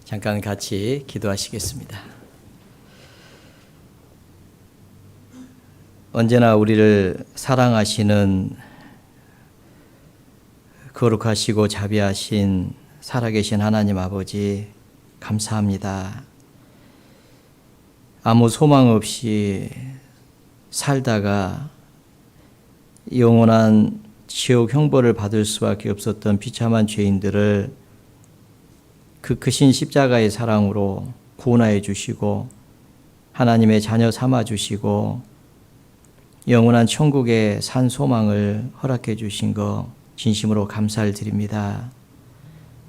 잠깐 같이 기도하시겠습니다. 언제나 우리를 사랑하시는 거룩하시고 자비하신 살아계신 하나님 아버지 감사합니다. 아무 소망 없이 살다가 영원한 지옥 형벌을 받을 수밖에 없었던 비참한 죄인들을 그 크신 십자가의 사랑으로 구원하여 주시고 하나님의 자녀 삼아 주시고 영원한 천국의 산 소망을 허락해 주신 것 진심으로 감사를 드립니다.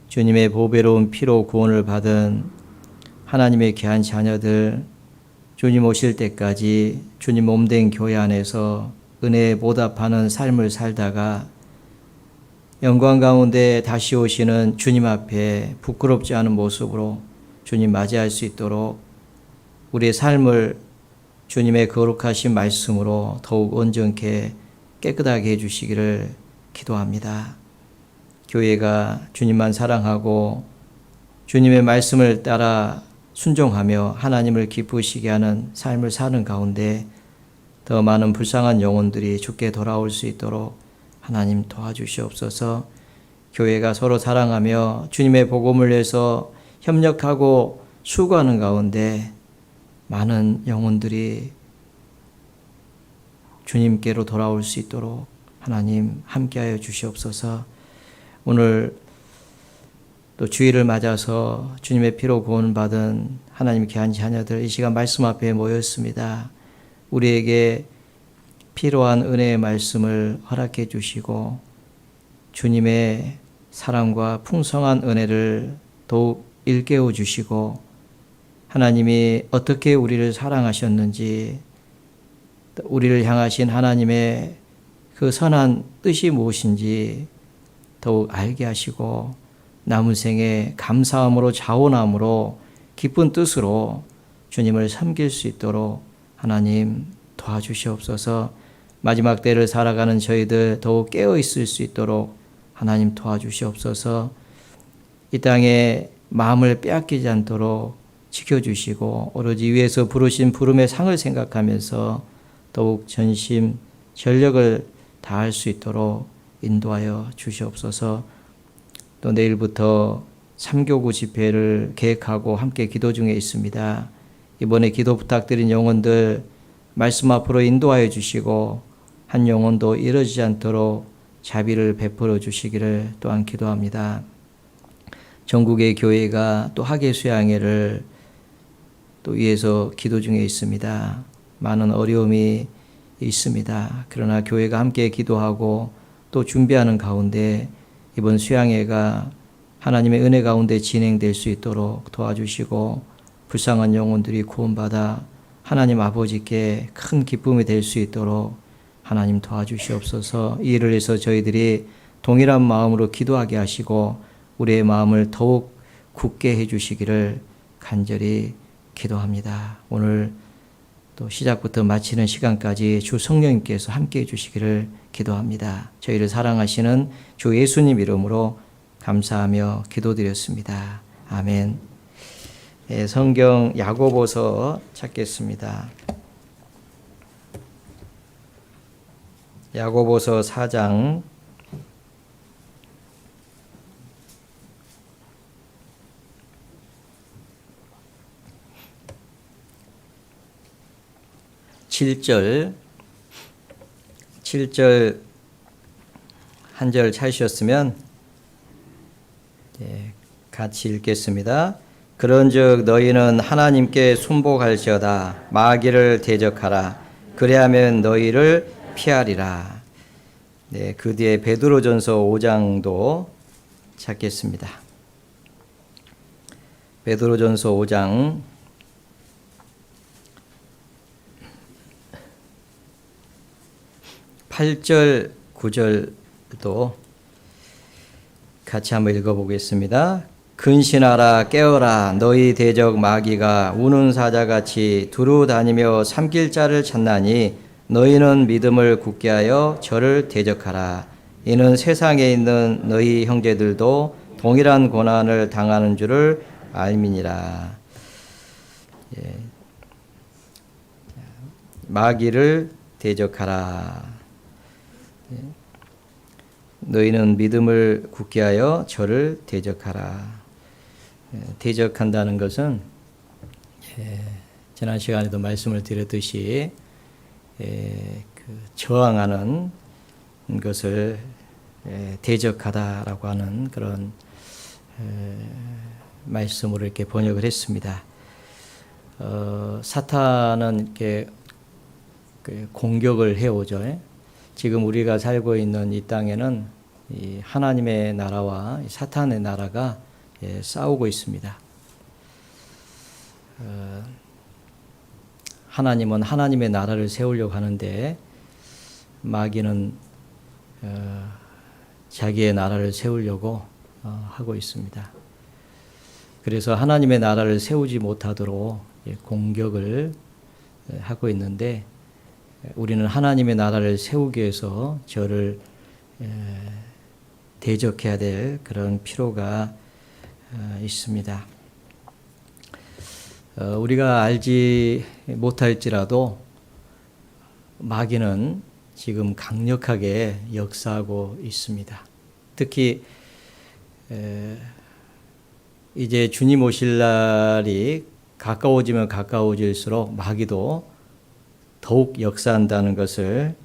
주님의 보배로운 피로 구원을 받은 하나님의 귀한 자녀들, 주님 오실 때까지 주님 몸된 교회 안에서 은혜에 보답하는 삶을 살다가 영광 가운데 다시 오시는 주님 앞에 부끄럽지 않은 모습으로 주님 맞이할 수 있도록 우리의 삶을 주님의 거룩하신 말씀으로 더욱 온전케 깨끗하게 해주시기를 기도합니다. 교회가 주님만 사랑하고 주님의 말씀을 따라 순종하며 하나님을 기쁘시게 하는 삶을 사는 가운데 더 많은 불쌍한 영혼들이 주께 돌아올 수 있도록 하나님 도와주시옵소서. 교회가 서로 사랑하며 주님의 복음을 위해서 협력하고 수고하는 가운데 많은 영혼들이 주님께로 돌아올 수 있도록 하나님 함께하여 주시옵소서. 오늘 또 주일을 맞아서 주님의 피로 구원받은 하나님의 귀한 자녀들 이 시간 말씀 앞에 모였습니다. 우리에게 필요한 은혜의 말씀을 허락해 주시고 주님의 사랑과 풍성한 은혜를 더욱 일깨워 주시고 하나님이 어떻게 우리를 사랑하셨는지 우리를 향하신 하나님의 그 선한 뜻이 무엇인지 더욱 알게 하시고 남은 생에 감사함으로 자원함으로 기쁜 뜻으로 주님을 섬길 수 있도록 하나님 도와주시옵소서. 마지막 때를 살아가는 저희들 더욱 깨어 있을 수 있도록 하나님 도와주시옵소서. 이 땅에 마음을 빼앗기지 않도록 지켜주시고 오로지 위에서 부르신 부름의 상을 생각하면서 더욱 전심 전력을 다할 수 있도록 인도하여 주시옵소서. 또 내일부터 3교구 집회를 계획하고 함께 기도 중에 있습니다. 이번에 기도 부탁드린 영혼들 말씀 앞으로 인도하여 주시고 한 영혼도 이러지 않도록 자비를 베풀어 주시기를 또한 기도합니다. 전국의 교회가 또 학예 수양회를 또 위해서 기도 중에 있습니다. 많은 어려움이 있습니다. 그러나 교회가 함께 기도하고 또 준비하는 가운데 이번 수양회가 하나님의 은혜 가운데 진행될 수 있도록 도와주시고 불쌍한 영혼들이 구원받아 하나님 아버지께 큰 기쁨이 될 수 있도록 하나님 도와주시옵소서. 이 일을 위해서 저희들이 동일한 마음으로 기도하게 하시고 우리의 마음을 더욱 굳게 해주시기를 간절히 기도합니다. 오늘 또 시작부터 마치는 시간까지 주 성령님께서 함께 해주시기를 기도합니다. 저희를 사랑하시는 주 예수님 이름으로 감사하며 기도드렸습니다. 아멘. 네, 성경 야고보서 찾겠습니다. 야고보서 4장 7절 한 절 찾으셨으면 같이 읽겠습니다. 그런즉 너희는 하나님께 순복할지어다. 마귀를 대적하라. 그리하면 너희를 피하리라. 네, 그 뒤에 베드로전서 5장도 찾겠습니다. 베드로전서 5장 8절 9절도 같이 한번 읽어보겠습니다. 근신하라 깨어라 너희 대적 마귀가 우는 사자같이 두루 다니며 삼킬 자를 찾나니 너희는 믿음을 굳게 하여 저를 대적하라. 이는 세상에 있는 너희 형제들도 동일한 고난을 당하는 줄을 알미니라. 예. 마귀를 대적하라. 예. 너희는 믿음을 굳게 하여 저를 대적하라. 예. 대적한다는 것은 지난 시간에도 말씀을 드렸듯이 저항하는 것을 대적하다라고 하는 그런 말씀으로 이렇게 번역을 했습니다. 사탄은 이렇게 공격을 해오죠. 지금 우리가 살고 있는 이 땅에는 이 하나님의 나라와 사탄의 나라가 싸우고 있습니다. 하나님은 하나님의 나라를 세우려고 하는데 마귀는 자기의 나라를 세우려고 하고 있습니다. 그래서 하나님의 나라를 세우지 못하도록 공격을 하고 있는데 우리는 하나님의 나라를 세우기 위해서 저를 대적해야 될 그런 필요가 있습니다. 우리가 알지 못할지라도 마귀는 지금 강력하게 역사하고 있습니다. 특히 이제 주님 오실 날이 가까워지면 가까워질수록 마귀도 더욱 역사한다는 것을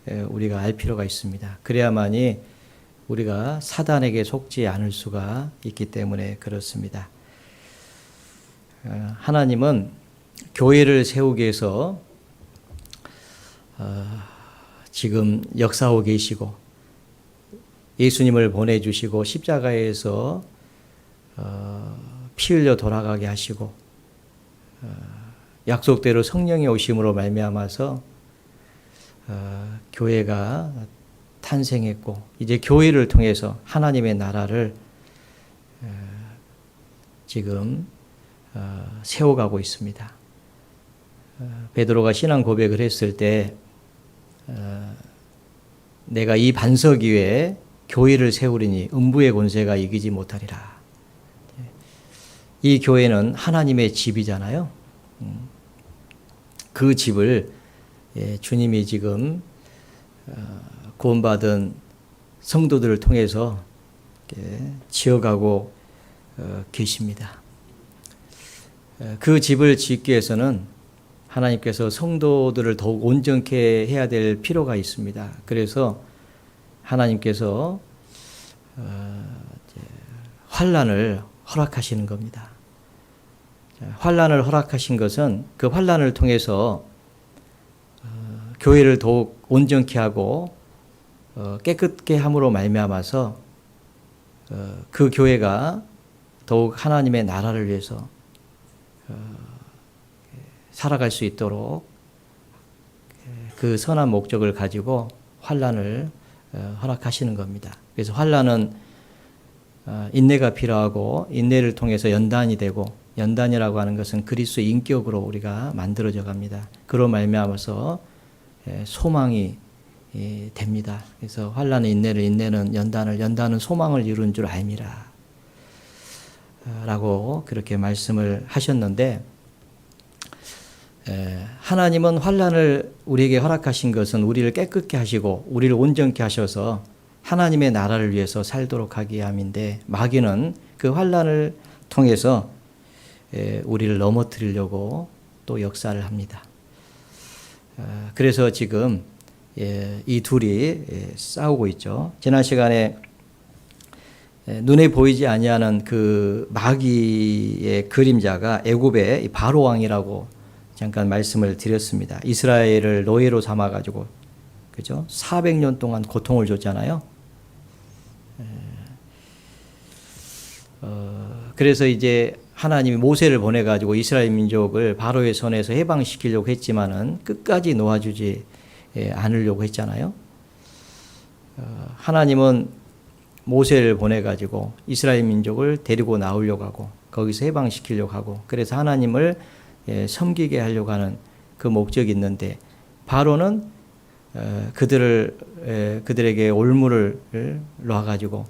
우리가 알 필요가 있습니다. 그래야만이 우리가 사단에게 속지 않을 수가 있기 때문에 그렇습니다. 하나님은 교회를 세우기 위해서 지금 역사하고 계시고 예수님을 보내주시고 십자가에서 피 흘려 돌아가게 하시고 약속대로 성령의 오심으로 말미암아서 교회가 탄생했고 이제 교회를 통해서 하나님의 나라를 지금 세워가고 있습니다. 베드로가 신앙 고백을 했을 때 내가 이 반석 위에 교회를 세우리니 음부의 권세가 이기지 못하리라. 이 교회는 하나님의 집이잖아요. 그 집을 주님이 지금 구원받은 성도들을 통해서 지어가고 계십니다. 그 집을 짓기 위해서는 하나님께서 성도들을 더욱 온전케 해야 될 필요가 있습니다. 그래서 하나님께서 환난을 허락하시는 겁니다. 환난을 허락하신 것은 그 환난을 통해서 교회를 더욱 온전케 하고 깨끗게 함으로 말미암아서 그 교회가 더욱 하나님의 나라를 위해서 살아갈 수 있도록 그 선한 목적을 가지고 환난을 허락하시는 겁니다. 그래서 환난은 인내가 필요하고 인내를 통해서 연단이 되고 연단이라고 하는 것은 그리스도의 인격으로 우리가 만들어져 갑니다. 그로 말미암아서 소망이 됩니다. 그래서 환난은 인내를, 인내는 연단을, 연단은 소망을 이루는 줄 알미라 라고 그렇게 말씀을 하셨는데 하나님은 환난을 우리에게 허락하신 것은 우리를 깨끗게 하시고 우리를 온전케 하셔서 하나님의 나라를 위해서 살도록 하기 위함인데 마귀는 그 환난을 통해서 우리를 넘어뜨리려고 또 역사를 합니다. 그래서 지금 이 둘이 싸우고 있죠. 지난 시간에 눈에 보이지 아니하는 그 마귀의 그림자가 애굽의 바로 왕이라고 잠깐 말씀을 드렸습니다. 이스라엘을 노예로 삼아가지고 그죠? 400년 동안 고통을 줬잖아요. 그래서 이제 하나님이 모세를 보내가지고 이스라엘 민족을 바로의 손에서 해방시키려고 했지만은 끝까지 놓아주지 않으려고 했잖아요. 하나님은 모세를 보내가지고 이스라엘 민족을 데리고 나오려고 하고 거기서 해방시키려고 하고 그래서 하나님을 섬기게 하려고 하는 그 목적이 있는데 바로는 그들에게 올무를 놔가지고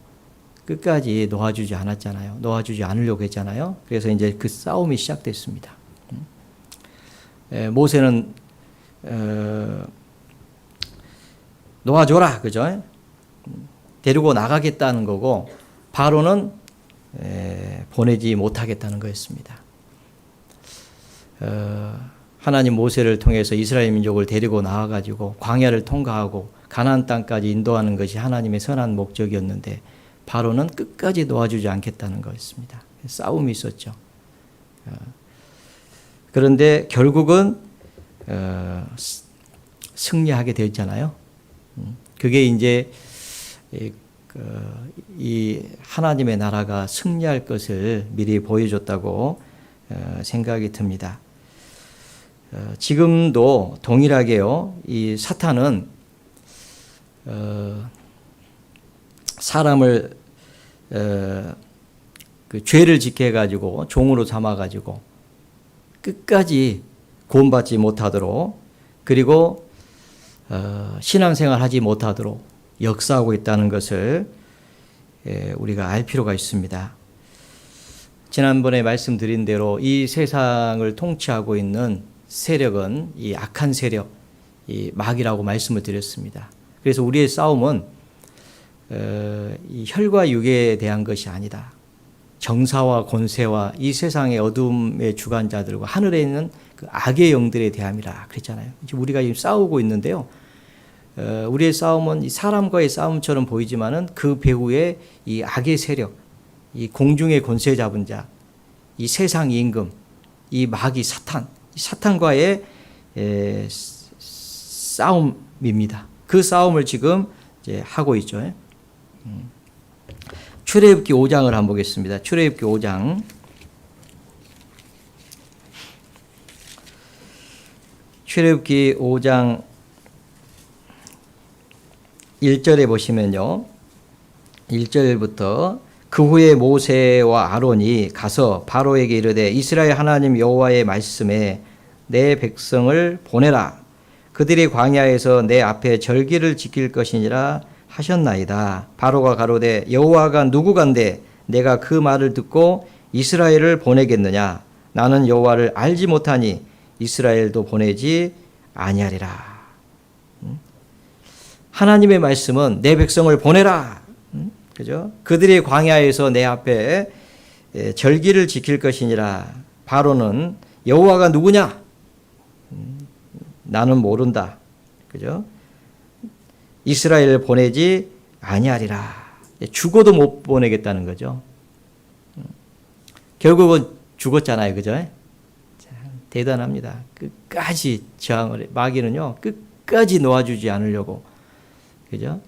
끝까지 놓아주지 않았잖아요. 놓아주지 않으려고 했잖아요. 그래서 이제 그 싸움이 시작됐습니다. 모세는 놓아줘라, 그죠? 데리고 나가겠다는 거고, 바로는 보내지 못하겠다는 거였습니다. 하나님 모세를 통해서 이스라엘 민족을 데리고 나와가지고 광야를 통과하고 가나안 땅까지 인도하는 것이 하나님의 선한 목적이었는데, 바로는 끝까지 놓아주지 않겠다는 거였습니다. 싸움이 있었죠. 그런데 결국은 승리하게 되었잖아요. 그게 이제 이 하나님의 나라가 승리할 것을 미리 보여줬다고 생각이 듭니다. 지금도 동일하게요. 이 사탄은 사람을 그 죄를 짓게 해가지고 종으로 삼아가지고 끝까지 구원받지 못하도록, 그리고 신앙생활 하지 못하도록 역사하고 있다는 것을 우리가 알 필요가 있습니다. 지난번에 말씀드린 대로 이 세상을 통치하고 있는 세력은 이 악한 세력, 이 마귀라고 말씀을 드렸습니다. 그래서 우리의 싸움은 이 혈과 육에 대한 것이 아니다. 정사와 권세와 이 세상의 어둠의 주관자들과 하늘에 있는 그 악의 영들에 대함이라 그랬잖아요. 우리가 지금 싸우고 있는데요. 우리의 싸움은 이 사람과의 싸움처럼 보이지만은 그 배후에 이 악의 세력, 이 공중의 권세 잡은 자, 이 세상 임금, 이 마귀 사탄, 이 사탄과의 싸움입니다. 그 싸움을 지금 이제 하고 있죠. 출애굽기 5장을 한번 보겠습니다. 출애굽기 5장. 출애굽기 5장 1절에 보시면요. 1절부터 그 후에 모세와 아론이 가서 바로에게 이르되 이스라엘 하나님 여호와의 말씀에 내 백성을 보내라. 그들이 광야에서 내 앞에 절기를 지킬 것이니라 하셨나이다. 바로가 가로되 여호와가 누구간데 내가 그 말을 듣고 이스라엘을 보내겠느냐. 나는 여호와를 알지 못하니 이스라엘도 보내지 아니하리라. 하나님의 말씀은 내 백성을 보내라. 그죠? 그들이 광야에서 내 앞에 절기를 지킬 것이니라. 바로는 여호와가 누구냐? 나는 모른다. 그죠? 이스라엘을 보내지 아니하리라. 죽어도 못 보내겠다는 거죠. 결국은 죽었잖아요. 그죠? 자, 대단합니다. 끝까지 저항을, 마귀는요, 끝까지 놓아주지 않으려고. 그죠?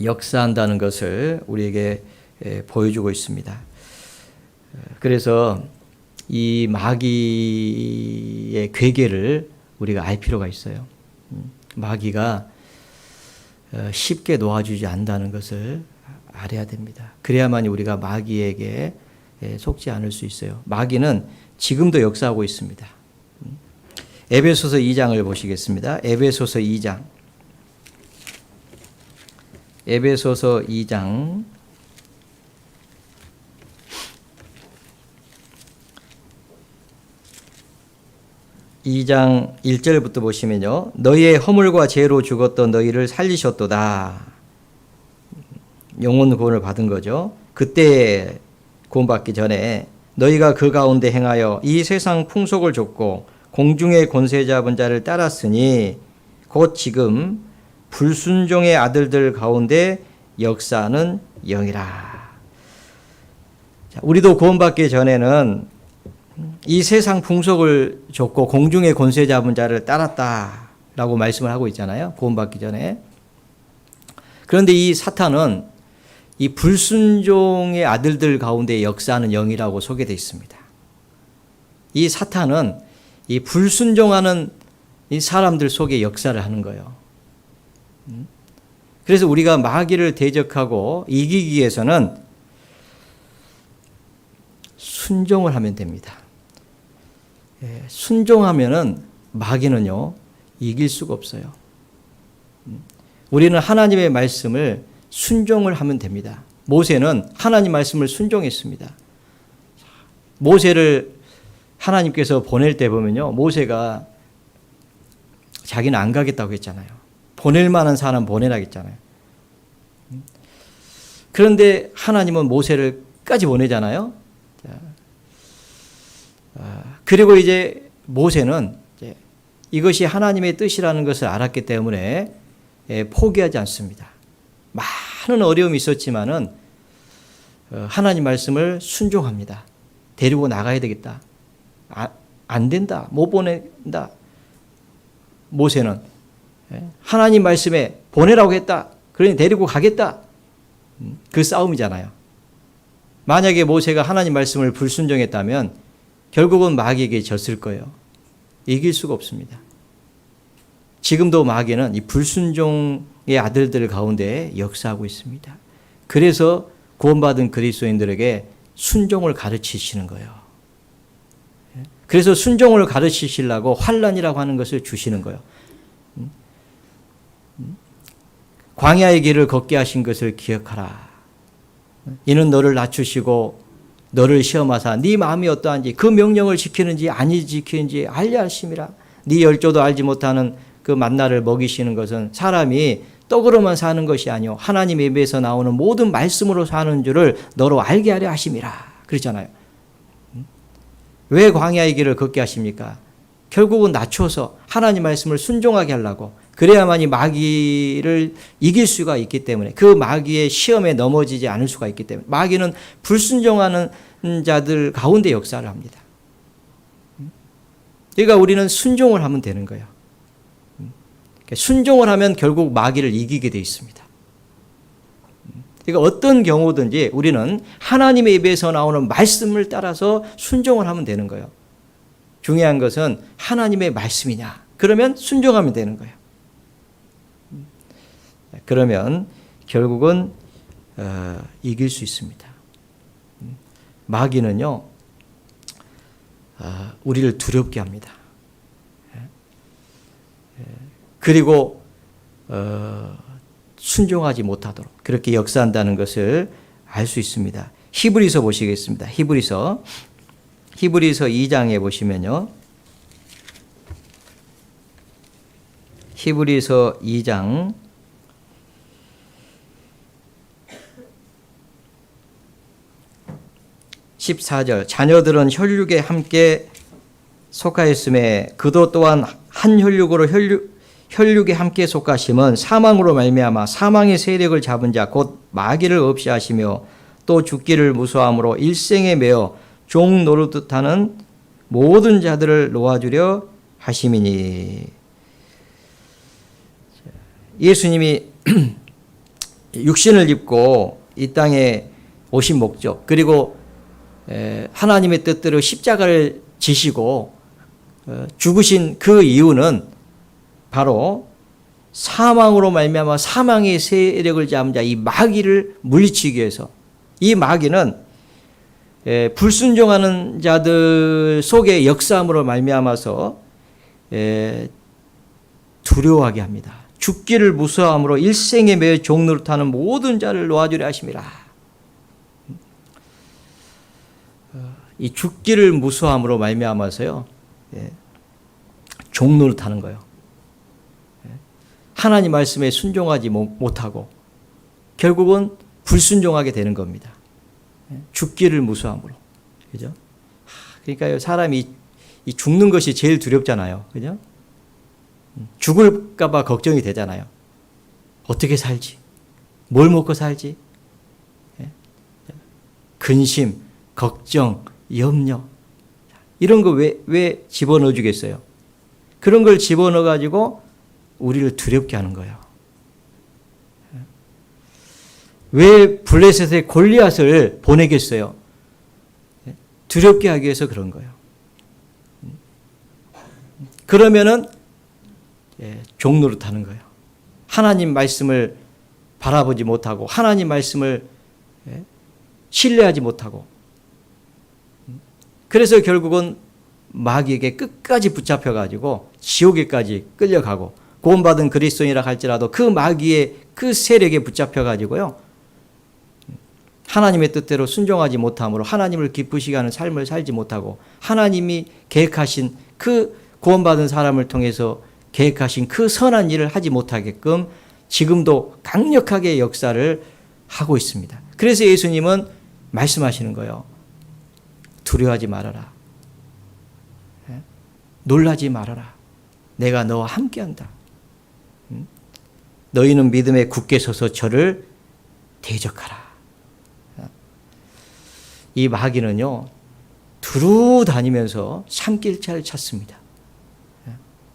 역사한다는 것을 우리에게 보여주고 있습니다. 그래서 이 마귀의 괴계를 우리가 알 필요가 있어요. 마귀가 쉽게 놓아주지 않는다는 것을 알아야 됩니다. 그래야만 우리가 마귀에게 속지 않을 수 있어요. 마귀는 지금도 역사하고 있습니다. 에베소서 2장을 보시겠습니다. 에베소서 2장. 에베소서 2장 2장 1절부터 보시면요. 너희의 허물과 죄로 죽었던 너희를 살리셨도다. 영혼 구원을 받은 거죠. 그때 구원받기 전에 너희가 그 가운데 행하여 이 세상 풍속을 좇고 공중의 권세 잡은 자를 따랐으니 곧 지금 불순종의 아들들 가운데 역사하는 영이라. 자, 우리도 구원받기 전에는 이 세상 풍속을 좇고 공중의 권세 잡은 자를 따랐다라고 말씀을 하고 있잖아요. 구원받기 전에. 그런데 이 사탄은 이 불순종의 아들들 가운데 역사하는 영이라고 소개되어 있습니다. 이 사탄은 이 불순종하는 이 사람들 속에 역사를 하는 거예요. 그래서 우리가 마귀를 대적하고 이기기 위해서는 순종을 하면 됩니다. 순종하면은 마귀는요 이길 수가 없어요. 우리는 하나님의 말씀을 순종을 하면 됩니다. 모세는 하나님 말씀을 순종했습니다. 모세를 하나님께서 보낼 때 보면요, 모세가 자기는 안 가겠다고 했잖아요. 보낼 만한 사람 보내라고 했잖아요. 그런데 하나님은 모세를 끝까지 보내잖아요. 그리고 이제 모세는 이것이 하나님의 뜻이라는 것을 알았기 때문에 포기하지 않습니다. 많은 어려움이 있었지만은 하나님 말씀을 순종합니다. 데리고 나가야 되겠다. 안 된다. 못 보낸다. 모세는 하나님 말씀에 보내라고 했다. 그러니 데리고 가겠다. 그 싸움이잖아요. 만약에 모세가 하나님 말씀을 불순종했다면 결국은 마귀에게 졌을 거예요. 이길 수가 없습니다. 지금도 마귀는 이 불순종의 아들들 가운데 역사하고 있습니다. 그래서 구원받은 그리스도인들에게 순종을 가르치시는 거예요. 그래서 순종을 가르치시려고 환난이라고 하는 것을 주시는 거예요. 광야의 길을 걷게 하신 것을 기억하라. 이는 너를 낮추시고 너를 시험하사 네 마음이 어떠한지 그 명령을 지키는지 아니 지키는지 알려 하심이라. 네 열조도 알지 못하는 그 만나를 먹이시는 것은 사람이 떡으로만 사는 것이 아니요 하나님의 입에서 나오는 모든 말씀으로 사는 줄을 너로 알게 하려 하심이라. 그렇잖아요. 왜 광야의 길을 걷게 하십니까? 결국은 낮춰서 하나님 말씀을 순종하게 하려고, 그래야만이 마귀를 이길 수가 있기 때문에, 그 마귀의 시험에 넘어지지 않을 수가 있기 때문에. 마귀는 불순종하는 자들 가운데 역사를 합니다. 그러니까 우리는 순종을 하면 되는 거예요. 순종을 하면 결국 마귀를 이기게 되어 있습니다. 그러니까 어떤 경우든지 우리는 하나님의 입에서 나오는 말씀을 따라서 순종을 하면 되는 거예요. 중요한 것은 하나님의 말씀이냐. 그러면 순종하면 되는 거예요. 그러면 결국은 이길 수 있습니다. 마귀는요, 우리를 두렵게 합니다. 그리고 순종하지 못하도록 그렇게 역사한다는 것을 알 수 있습니다. 히브리서 보시겠습니다. 히브리서 2장에 보시면요. 히브리서 2장 14절 자녀들은 혈육에 함께 속하였음에 그도 또한 한 혈육으로 혈육에 함께 속하심은 사망으로 말미암아 사망의 세력을 잡은 자 곧 마귀를 없이 하시며 또 죽기를 무서함으로 일생에 매어 종 노릇 하는 모든 자들을 놓아주려 하심이니. 예수님이 육신을 입고 이 땅에 오신 목적, 그리고 하나님의 뜻대로 십자가를 지시고 죽으신 그 이유는 바로 사망으로 말미암아 사망의 세력을 잡은 자 이 마귀를 물리치기 위해서. 이 마귀는 불순종하는 자들 속의 역사함으로 말미암아서 두려워하게 합니다. 죽기를 무서워함으로 일생에 매여 종노릇하는 모든 자를 놓아주려 하심이라. 이 죽기를 무서워함으로 말미암아서요, 종노릇하는 거예요. 하나님 말씀에 순종하지 못하고 결국은 불순종하게 되는 겁니다. 죽기를 무서함으로. 그죠? 그러니까요, 사람이 이 죽는 것이 제일 두렵잖아요. 그죠? 죽을까봐 걱정이 되잖아요. 어떻게 살지? 뭘 먹고 살지? 근심, 걱정, 염려. 이런 거 왜 집어넣어 주겠어요? 그런 걸 집어넣어 가지고 우리를 두렵게 하는 거예요. 왜 블레셋의 골리앗을 보내겠어요? 두렵게 하기 위해서 그런 거예요. 그러면은 종노릇하는 거예요. 하나님 말씀을 바라보지 못하고 하나님 말씀을 신뢰하지 못하고, 그래서 결국은 마귀에게 끝까지 붙잡혀가지고 지옥에까지 끌려가고 구원받은 그리스도인이라 할지라도 그 마귀의 그 세력에 붙잡혀 가지고요, 하나님의 뜻대로 순종하지 못함으로 하나님을 기쁘시게 하는 삶을 살지 못하고 하나님이 계획하신 그 구원받은 사람을 통해서 계획하신 그 선한 일을 하지 못하게끔 지금도 강력하게 역사를 하고 있습니다. 그래서 예수님은 말씀하시는 거예요. 두려워하지 말아라. 놀라지 말아라. 내가 너와 함께한다. 너희는 믿음에 굳게 서서 저를 대적하라. 이 마귀는요, 두루 다니면서 산길잘 찾습니다.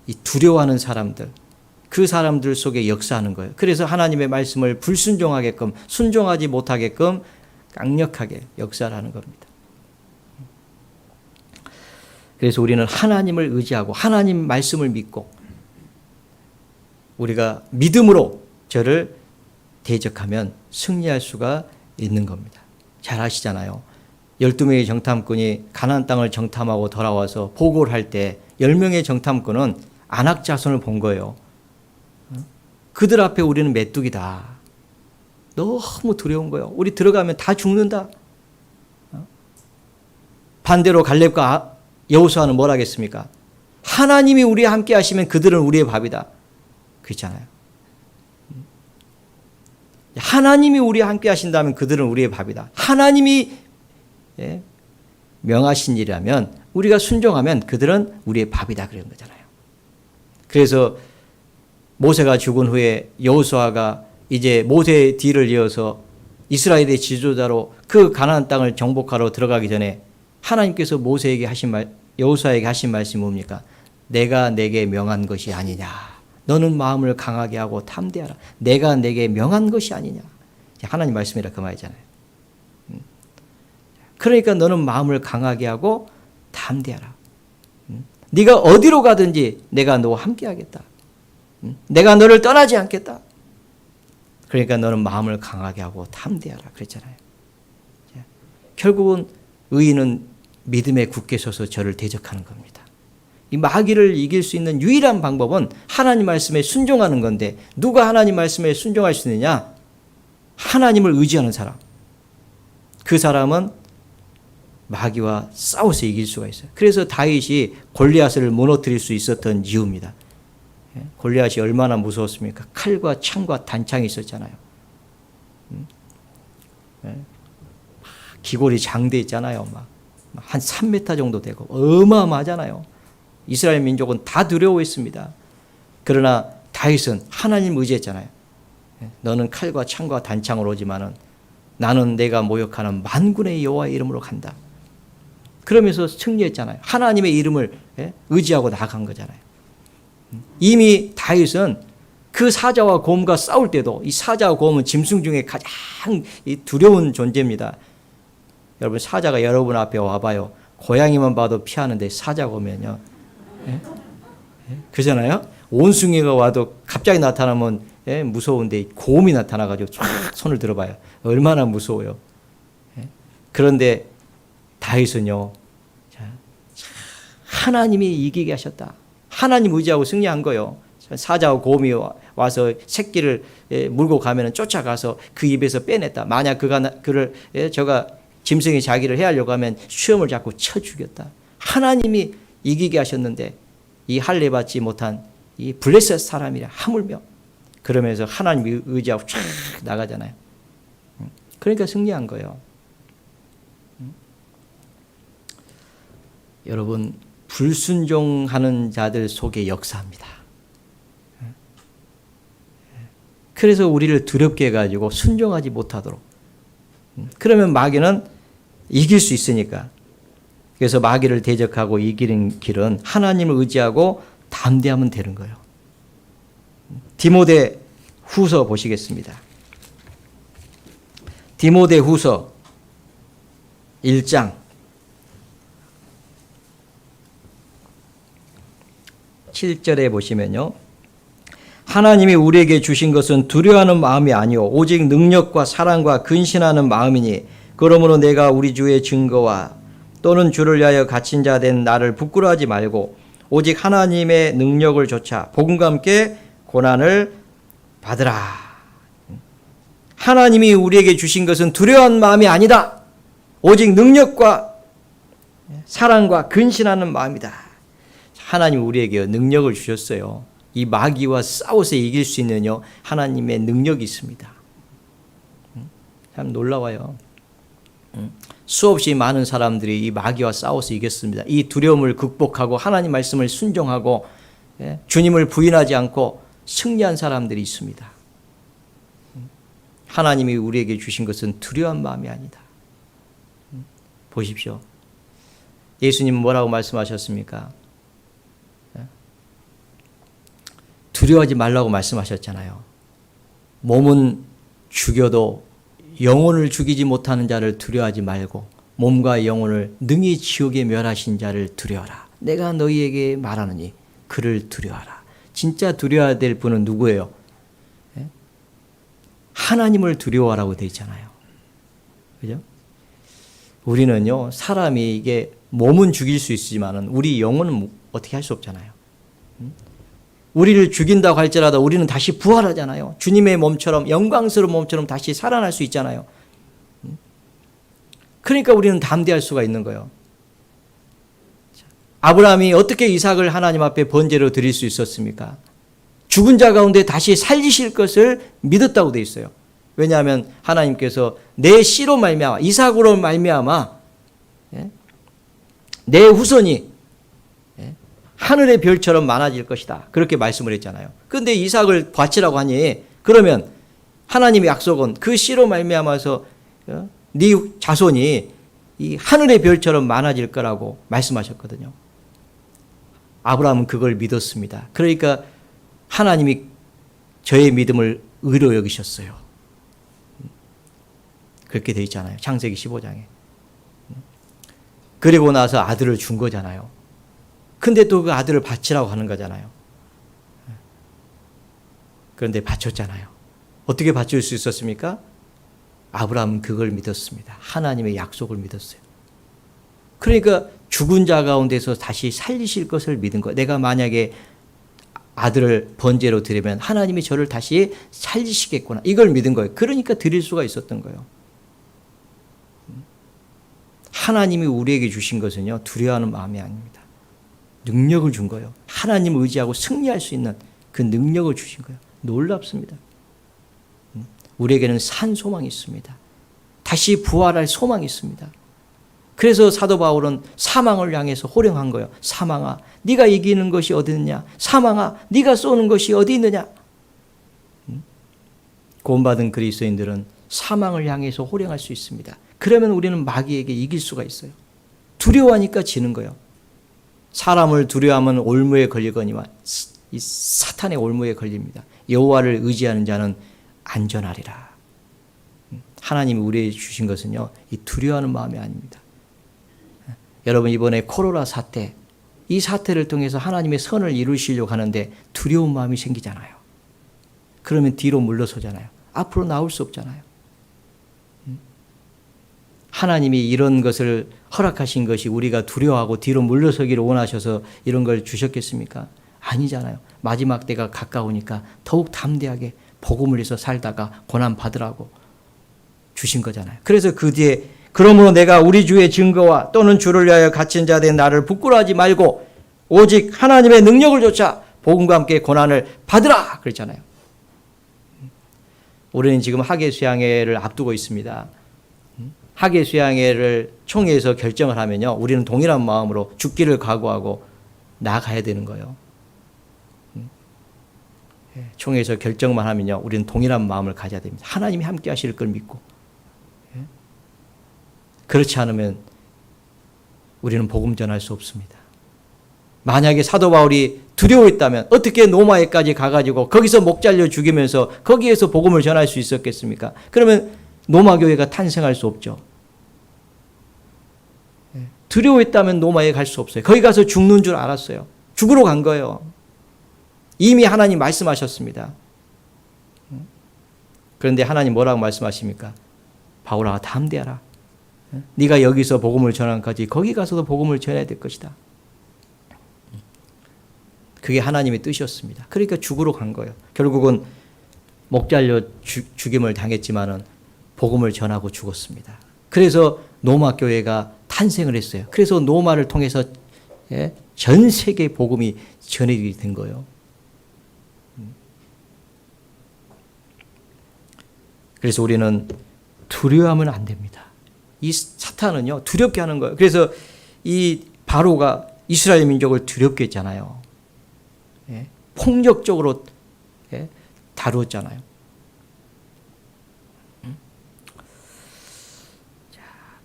이 두려워하는 사람들, 그 사람들 속에 역사하는 거예요. 그래서 하나님의 말씀을 불순종하게끔, 순종하지 못하게끔 강력하게 역사를 하는 겁니다. 그래서 우리는 하나님을 의지하고 하나님 말씀을 믿고 우리가 믿음으로 저를 대적하면 승리할 수가 있는 겁니다. 잘 아시잖아요. 12명의 정탐꾼이 가나안 땅을 정탐하고 돌아와서 보고를 할 때 10명의 정탐꾼은 안악 자손을 본 거예요. 그들 앞에 우리는 메뚜기다. 너무 두려운 거예요. 우리 들어가면 다 죽는다. 반대로 갈렙과 여호수아는 뭘 하겠습니까? 하나님이 우리와 함께 하시면 그들은 우리의 밥이다. 그렇잖아요. 하나님이 우리와 함께 하신다면 그들은 우리의 밥이다. 하나님이 명하신 일이라면 우리가 순종하면 그들은 우리의 밥이다 그런 거잖아요. 그래서 모세가 죽은 후에 여호수아가 이제 모세의 뒤를 이어서 이스라엘의 지도자로 그 가나안 땅을 정복하러 들어가기 전에 하나님께서 모세에게 하신 말, 여호수아에게 하신 말씀이 뭡니까? 내가 내게 명한 것이 아니냐. 너는 마음을 강하게 하고 탐대하라. 내가 내게 명한 것이 아니냐. 하나님 말씀이라 그 말이잖아요. 그러니까 너는 마음을 강하게 하고 담대하라. 네가 어디로 가든지 내가 너와 함께 하겠다. 내가 너를 떠나지 않겠다. 그러니까 너는 마음을 강하게 하고 담대하라 그랬잖아요. 결국은 의인은 믿음에 굳게 서서 저를 대적하는 겁니다. 이 마귀를 이길 수 있는 유일한 방법은 하나님 말씀에 순종하는 건데 누가 하나님 말씀에 순종할 수 있느냐? 하나님을 의지하는 사람. 그 사람은 마귀와 싸워서 이길 수가 있어요. 그래서 다윗이 골리앗을 무너뜨릴 수 있었던 이유입니다. 골리앗이 얼마나 무서웠습니까? 칼과 창과 단창이 있었잖아요. 기골이 장대 있잖아요. 한 3m 정도 되고 어마어마하잖아요. 이스라엘 민족은 다 두려워했습니다. 그러나 다윗은 하나님 의지했잖아요. 너는 칼과 창과 단창으로 오지만은 나는 내가 모욕하는 만군의 여호와의 이름으로 간다. 그러면서 승리했잖아요. 하나님의 이름을 의지하고 나간 거잖아요. 이미 다윗은 그 사자와 곰과 싸울 때도 이 사자와 곰은 짐승 중에 가장 두려운 존재입니다. 여러분 사자가 여러분 앞에 와봐요. 고양이만 봐도 피하는데 사자가 오면요. 그잖아요. 원숭이가 와도 갑자기 나타나면 무서운데 곰이 나타나가지고 쫙 손을 들어봐요. 얼마나 무서워요. 그런데 다윗은요. 하나님이 이기게 하셨다. 하나님 의지하고 승리한 거예요. 사자와 곰이 와서 새끼를 물고 가면 쫓아가서 그 입에서 빼냈다. 만약 그를 저가 짐승이 자기를 해하려고 하면 수염을 잡고 쳐 죽였다. 하나님이 이기게 하셨는데 이 할례 받지 못한 이 블레셋 사람이라 하물며 그러면서 하나님 의지하고 쫙 나가잖아요. 그러니까 승리한 거예요. 여러분 불순종하는 자들 속에 역사합니다. 그래서 우리를 두렵게 해가지고 순종하지 못하도록. 그러면 마귀는 이길 수 있으니까. 그래서 마귀를 대적하고 이기는 길은 하나님을 의지하고 담대하면 되는 거예요. 디모데 후서 보시겠습니다. 디모데 후서 1장 7절에 보시면요. 하나님이 우리에게 주신 것은 두려워하는 마음이 아니요 오직 능력과 사랑과 근신하는 마음이니 그러므로 내가 우리 주의 증거와 또는 주를 위하여 갇힌 자 된 나를 부끄러워하지 말고 오직 하나님의 능력을 조차 복음과 함께 고난을 받으라. 하나님이 우리에게 주신 것은 두려워한 마음이 아니다. 오직 능력과 사랑과 근신하는 마음이다. 하나님 우리에게 능력을 주셨어요. 이 마귀와 싸워서 이길 수 있는 하나님의 능력이 있습니다. 참 놀라워요. 수없이 많은 사람들이 이 마귀와 싸워서 이겼습니다. 이 두려움을 극복하고 하나님 말씀을 순종하고 주님을 부인하지 않고 승리한 사람들이 있습니다. 하나님이 우리에게 주신 것은 두려운 마음이 아니다. 보십시오. 예수님은 뭐라고 말씀하셨습니까? 두려워하지 말라고 말씀하셨잖아요. 몸은 죽여도 영혼을 죽이지 못하는 자를 두려워하지 말고 몸과 영혼을 능히 지옥에 멸하신 자를 두려워하라. 내가 너희에게 말하노니 그를 두려워하라. 진짜 두려워야 될 분은 누구예요? 하나님을 두려워하라고 되어 있잖아요. 그죠? 우리는요, 사람이 이게 몸은 죽일 수 있지만은 우리 영혼은 어떻게 할 수 없잖아요. 우리를 죽인다고 할지라도 우리는 다시 부활하잖아요. 주님의 몸처럼, 영광스러운 몸처럼 다시 살아날 수 있잖아요. 그러니까 우리는 담대할 수가 있는 거예요. 아브라함이 어떻게 이삭을 하나님 앞에 번제로 드릴 수 있었습니까? 죽은 자 가운데 다시 살리실 것을 믿었다고 되어 있어요. 왜냐하면 하나님께서 내 씨로 말미암아, 이삭으로 말미암아 내 후손이 하늘의 별처럼 많아질 것이다. 그렇게 말씀을 했잖아요. 그런데 이삭을 바치라고 하니 그러면 하나님의 약속은 그 씨로 말미암아서 네 자손이 이 하늘의 별처럼 많아질 거라고 말씀하셨거든요. 아브라함은 그걸 믿었습니다. 그러니까 하나님이 저의 믿음을 의로 여기셨어요. 그렇게 되어 있잖아요. 창세기 15장에. 그리고 나서 아들을 준 거잖아요. 근데 또 그 아들을 바치라고 하는 거잖아요. 그런데 바쳤잖아요. 어떻게 바칠 수 있었습니까? 아브라함은 그걸 믿었습니다. 하나님의 약속을 믿었어요. 그러니까 죽은 자 가운데서 다시 살리실 것을 믿은 거예요. 내가 만약에 아들을 번제로 드리면 하나님이 저를 다시 살리시겠구나. 이걸 믿은 거예요. 그러니까 드릴 수가 있었던 거예요. 하나님이 우리에게 주신 것은요, 두려워하는 마음이 아닙니다. 능력을 준 거예요. 하나님을 의지하고 승리할 수 있는 그 능력을 주신 거예요. 놀랍습니다. 우리에게는 산 소망이 있습니다. 다시 부활할 소망이 있습니다. 그래서 사도 바울은 사망을 향해서 호령한 거예요. 사망아, 네가 이기는 것이 어디 있느냐? 사망아, 네가 쏘는 것이 어디 있느냐? 구원받은 그리스도인들은 사망을 향해서 호령할 수 있습니다. 그러면 우리는 마귀에게 이길 수가 있어요. 두려워하니까 지는 거예요. 사람을 두려워하면 올무에 걸리거니와 이 사탄의 올무에 걸립니다. 여호와를 의지하는 자는 안전하리라. 하나님이 우리에게 주신 것은요, 이 두려워하는 마음이 아닙니다. 여러분, 이번에 코로나 사태, 이 사태를 통해서 하나님의 선을 이루시려고 하는데 두려운 마음이 생기잖아요. 그러면 뒤로 물러서잖아요. 앞으로 나올 수 없잖아요. 하나님이 이런 것을 허락하신 것이 우리가 두려워하고 뒤로 물러서기를 원하셔서 이런 걸 주셨겠습니까? 아니잖아요. 마지막 때가 가까우니까 더욱 담대하게 복음을 위해서 살다가 고난 받으라고 주신 거잖아요. 그래서 그 뒤에 그러므로 내가 우리 주의 증거와 또는 주를 위하여 갇힌 자 된 나를 부끄러워하지 말고 오직 하나님의 능력을 좇아 복음과 함께 고난을 받으라 그랬잖아요. 우리는 지금 학예 수양회를 앞두고 있습니다. 학예 수양회를 총회에서 결정을 하면요, 우리는 동일한 마음으로 죽기를 각오하고 나가야 되는 거예요. 총회에서 결정만 하면요, 우리는 동일한 마음을 가져야 됩니다. 하나님이 함께 하실 걸 믿고. 그렇지 않으면 우리는 복음 전할 수 없습니다. 만약에 사도 바울이 두려워했다면 어떻게 노마에까지 가가지고 거기서 목 잘려 죽이면서 거기에서 복음을 전할 수 있었겠습니까? 그러면 노마 교회가 탄생할 수 없죠. 두려워했다면 노마에 갈 수 없어요. 거기 가서 죽는 줄 알았어요. 죽으러 간 거예요. 이미 하나님 말씀하셨습니다. 그런데 하나님 뭐라고 말씀하십니까? 바울아, 담대하라. 네가 여기서 복음을 전한 까지 거기 가서도 복음을 전해야 될 것이다. 그게 하나님의 뜻이었습니다. 그러니까 죽으러 간 거예요. 결국은 목잘려 죽임을 당했지만은 복음을 전하고 죽었습니다. 그래서 노마 교회가 탄생을 했어요. 그래서 노마를 통해서 전 세계 복음이 전해지게 된 거예요. 그래서 우리는 두려워하면 안 됩니다. 이 사탄은요, 두렵게 하는 거예요. 그래서 이 바로가 이스라엘 민족을 두렵게 했잖아요. 폭력적으로 다루었잖아요.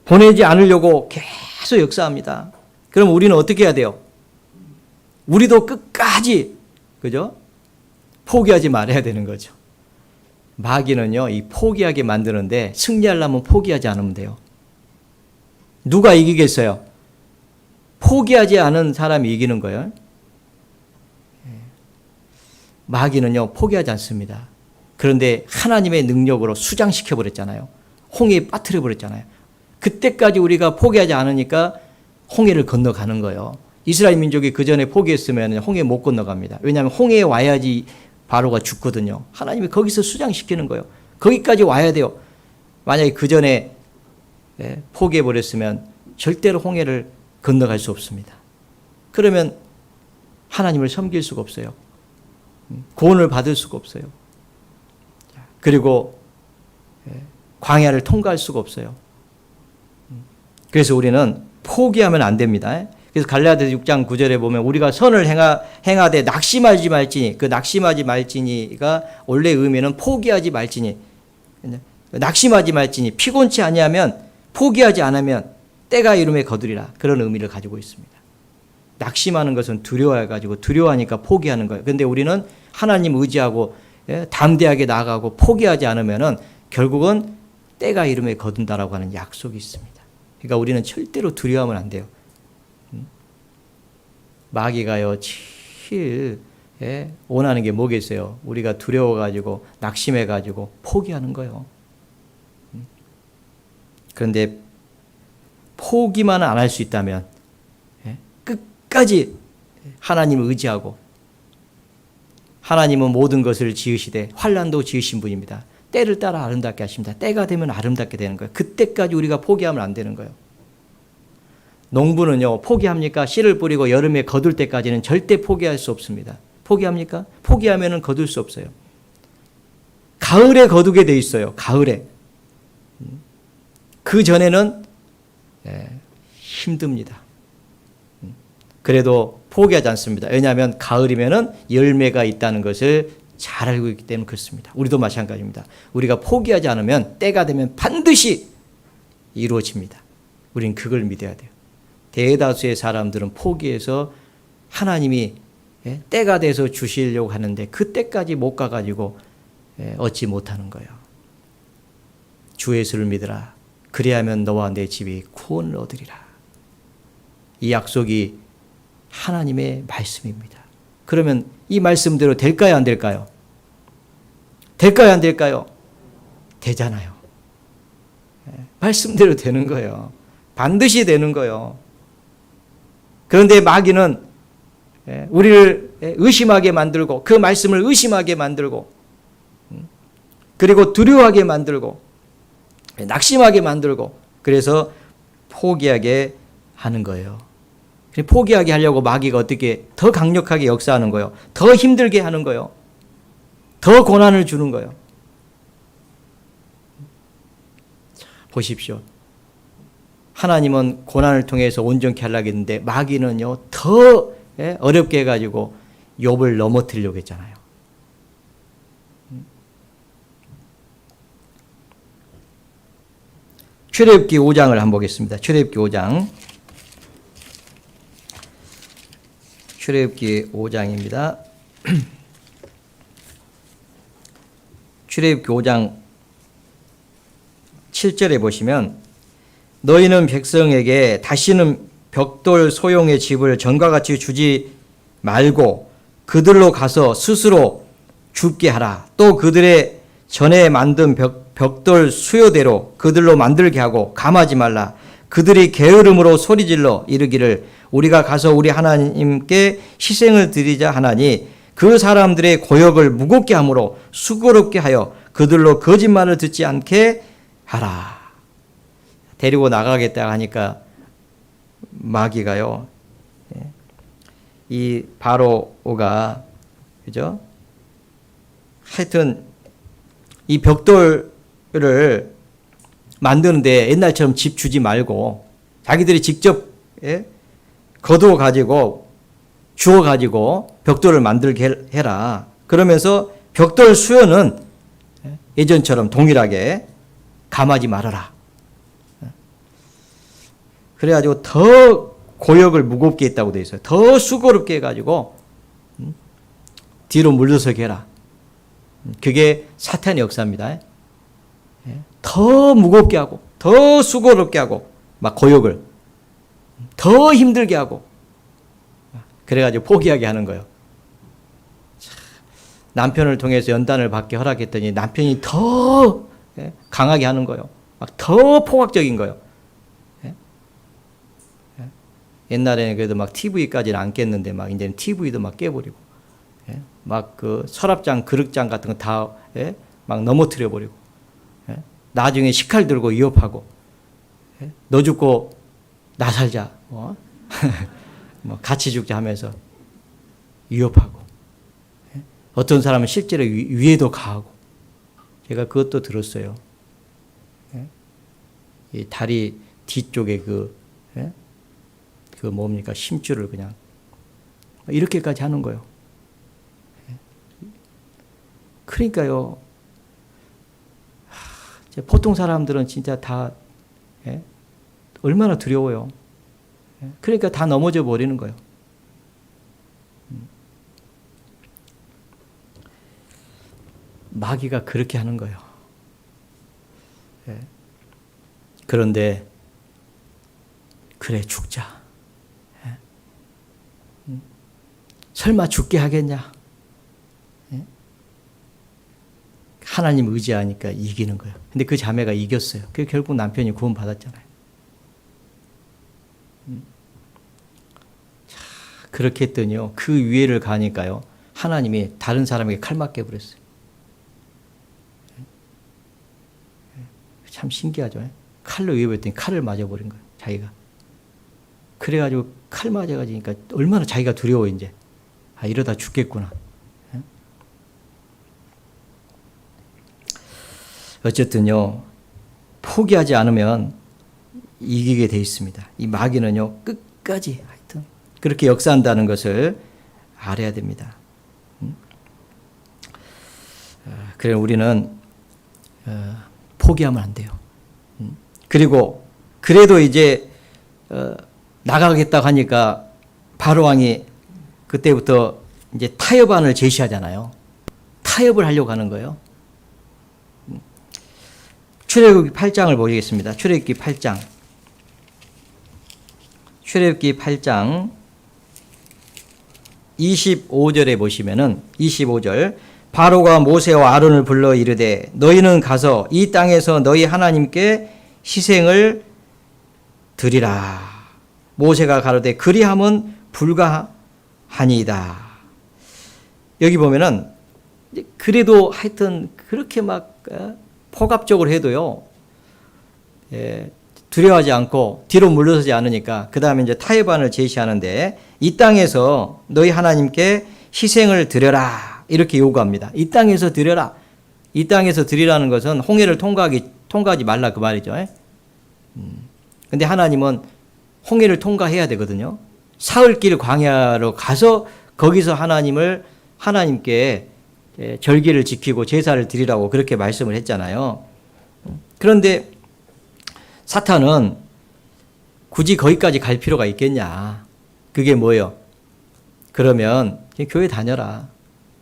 보내지 않으려고 계속 역사합니다. 그럼 우리는 어떻게 해야 돼요? 우리도 끝까지, 그죠? 포기하지 말아야 되는 거죠. 마귀는요, 이 포기하게 만드는데 승리하려면 포기하지 않으면 돼요. 누가 이기겠어요? 포기하지 않은 사람이 이기는 거예요. 마귀는요, 포기하지 않습니다. 그런데 하나님의 능력으로 수장시켜 버렸잖아요. 홍해에 빠뜨려 버렸잖아요. 그때까지 우리가 포기하지 않으니까 홍해를 건너가는 거예요. 이스라엘 민족이 그 전에 포기했으면 홍해 못 건너갑니다. 왜냐하면 홍해에 와야지 바로가 죽거든요. 하나님이 거기서 수장시키는 거예요. 거기까지 와야 돼요. 만약에 그 전에 포기해 버렸으면 절대로 홍해를 건너갈 수 없습니다. 그러면 하나님을 섬길 수가 없어요. 구원을 받을 수가 없어요. 그리고 광야를 통과할 수가 없어요. 그래서 우리는 포기하면 안 됩니다. 그래서 갈라디아서 6장 9절에 보면 우리가 선을 행하되 낙심하지 말지니, 그 낙심하지 말지니가 원래 의미는 포기하지 말지니, 낙심하지 말지니, 피곤치 아니하면, 포기하지 않으면 때가 이름에 거두리라, 그런 의미를 가지고 있습니다. 낙심하는 것은 두려워해가지고 두려워하니까 포기하는 거예요. 그런데 우리는 하나님 의지하고 담대하게 나아가고 포기하지 않으면은 결국은 때가 이름에 거둔다라고 하는 약속이 있습니다. 그러니까 우리는 절대로 두려워하면 안 돼요. 마귀가요, 제일 원하는 게 뭐겠어요? 우리가 두려워가지고 낙심해가지고 포기하는 거예요. 그런데 포기만 안 할 수 있다면 끝까지 하나님을 의지하고, 하나님은 모든 것을 지으시되 환난도 지으신 분입니다. 때를 따라 아름답게 하십니다. 때가 되면 아름답게 되는 거예요. 그때까지 우리가 포기하면 안 되는 거예요. 농부는요, 포기합니까? 씨를 뿌리고 여름에 거둘 때까지는 절대 포기할 수 없습니다. 포기합니까? 포기하면은 거둘 수 없어요. 가을에 거두게 돼 있어요. 가을에. 그 전에는 힘듭니다. 그래도 포기하지 않습니다. 왜냐하면 가을이면은 열매가 있다는 것을 잘 알고 있기 때문에 그렇습니다. 우리도 마찬가지입니다. 우리가 포기하지 않으면 때가 되면 반드시 이루어집니다. 우리는 그걸 믿어야 돼요. 대다수의 사람들은 포기해서 하나님이 때가 돼서 주시려고 하는데 그 때까지 못 가가지고 얻지 못하는 거예요. 주 예수를 믿으라. 그리하면 너와 내 집이 구원을 얻으리라. 이 약속이 하나님의 말씀입니다. 그러면 이 말씀대로 될까요, 안 될까요? 될까요, 안 될까요? 되잖아요. 말씀대로 되는 거예요. 반드시 되는 거예요. 그런데 마귀는 우리를 의심하게 만들고, 그 말씀을 의심하게 만들고, 그리고 두려워하게 만들고, 낙심하게 만들고, 그래서 포기하게 하는 거예요. 포기하게 하려고 마귀가 어떻게 더 강력하게 역사하는 거예요. 더 힘들게 하는 거예요. 더 고난을 주는 거예요. 자, 보십시오. 하나님은 고난을 통해서 온전케 하려고 했는데 마귀는요, 더 어렵게 해가지고 욥을 넘어뜨리려고 했잖아요. 출애굽기 5장을 한번 보겠습니다. 출애굽기 5장. 출애굽기 5장입니다. 출애굽기 5장 7절에 보시면 너희는 백성에게 다시는 벽돌 소용의 집을 전과 같이 주지 말고 그들로 가서 스스로 줍게 하라. 또 그들의 전에 만든 벽돌 수요대로 그들로 만들게 하고 감하지 말라. 그들이 게으름으로 소리질러 이르기를 우리가 가서 우리 하나님께 희생을 드리자 하나니 그 사람들의 고역을 무겁게 함으로 수고롭게 하여 그들로 거짓말을 듣지 않게 하라. 데리고 나가겠다 하니까 마귀가요, 이 바로가, 그죠? 하여튼 이 벽돌을 만드는데 옛날처럼 집 주지 말고 자기들이 직접 거두어 가지고 주워 가지고 벽돌을 만들게 해라. 그러면서 벽돌 수요는 예전처럼 동일하게 감하지 말아라. 그래가지고 더 고역을 무겁게 했다고 되어 있어요. 더 수고롭게 해가지고 뒤로 물러서게 해라. 그게 사탄의 역사입니다. 더 무겁게 하고 더 수고롭게 하고 막 고역을 더 힘들게 하고 그래가지고 포기하게 하는 거예요. 남편을 통해서 연단을 받게 허락했더니 남편이 더 강하게 하는 거예요. 막 더 포괄적인 거예요. 옛날에는 그래도 막 TV까지는 안 깼는데 막 이제는 TV도 막 깨버리고 막 그 서랍장 그릇장 같은 거 다 막 넘어뜨려 버리고 나중에 식칼 들고 위협하고 너 죽고 나 살자 뭐 같이 죽자 하면서 위협하고 어떤 사람은 실제로 위에도 가하고 제가 그것도 들었어요. 이 다리 뒤쪽에 그 뭡니까 심줄을 그냥 이렇게까지 하는 거예요. 그러니까요. 보통 사람들은 진짜 다 얼마나 두려워요. 그러니까 다 넘어져 버리는 거예요. 마귀가 그렇게 하는 거예요. 그런데 그래 죽자. 설마 죽게 하겠냐? 하나님 의지하니까 이기는 거예요. 근데 그 자매가 이겼어요. 그게 결국 남편이 구원받았잖아요. 자, 그렇게 했더니요. 그 위에를 가니까요. 하나님이 다른 사람에게 칼 맞게 해버렸어요. 참 신기하죠. 칼로 위협했더니 칼을 맞아버린 거예요. 자기가. 그래가지고 칼 맞아가지니까 얼마나 자기가 두려워 이제. 아 이러다 죽겠구나. 어쨌든요. 포기하지 않으면 이기게 돼 있습니다. 이 마귀는요. 끝까지 하여튼 그렇게 역사한다는 것을 알아야 됩니다. 그래 우리는 포기하면 안 돼요. 그리고 그래도 이제 나가겠다고 하니까 바로왕이 그때부터 이제 타협안을 제시하잖아요. 타협을 하려고 하는 거예요. 출애굽기 8장을 보시겠습니다. 출애굽기 8장. 출애굽기 8장 25절에 보시면은 25절 바로가 모세와 아론을 불러 이르되 너희는 가서 이 땅에서 너희 하나님께 희생을 드리라. 모세가 가로되 그리함은 불가하니이다. 여기 보면은 그래도 하여튼 그렇게 막 포갑적으로 해도요. 두려워하지 않고 뒤로 물러서지 않으니까 그 다음에 이제 타협안을 제시하는데 이 땅에서 너희 하나님께 희생을 드려라 이렇게 요구합니다. 이 땅에서 드려라. 이 땅에서 드리라는 것은 홍해를 통과하지 말라 그 말이죠. 근데 하나님은 홍해를 통과해야 되거든요. 사흘길 광야로 가서 거기서 하나님께 절기를 지키고 제사를 드리라고 그렇게 말씀을 했잖아요. 그런데 사탄은 굳이 거기까지 갈 필요가 있겠냐. 그게 뭐예요? 그러면 교회 다녀라.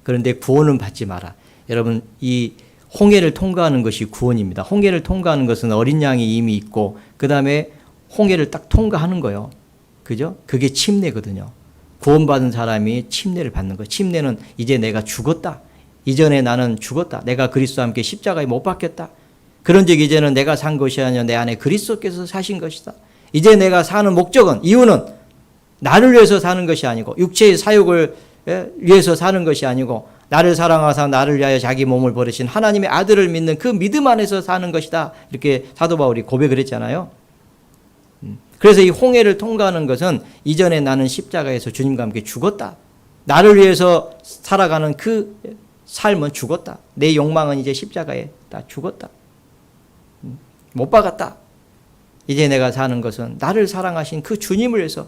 그런데 구원은 받지 마라. 여러분 이 홍해를 통과하는 것이 구원입니다. 홍해를 통과하는 것은 어린 양이 이미 있고 그 다음에 홍해를 딱 통과하는 거예요. 그죠? 그게 침례거든요. 구원받은 사람이 침례를 받는 거예요. 침례는 이제 내가 죽었다. 이전에 나는 죽었다. 내가 그리스도와 함께 십자가에 못 박혔다. 그런즉 이제는 내가 산 것이 아니라 내 안에 그리스도께서 사신 것이다. 이제 내가 사는 목적은, 이유는 나를 위해서 사는 것이 아니고 육체의 사욕을 위해서 사는 것이 아니고 나를 사랑하사 나를 위하여 자기 몸을 버리신 하나님의 아들을 믿는 그 믿음 안에서 사는 것이다. 이렇게 사도 바울이 고백을 했잖아요. 그래서 이 홍해를 통과하는 것은 이전에 나는 십자가에서 주님과 함께 죽었다. 나를 위해서 살아가는 그 삶은 죽었다. 내 욕망은 이제 십자가에 다 죽었다. 못 박았다. 이제 내가 사는 것은 나를 사랑하신 그 주님을 위해서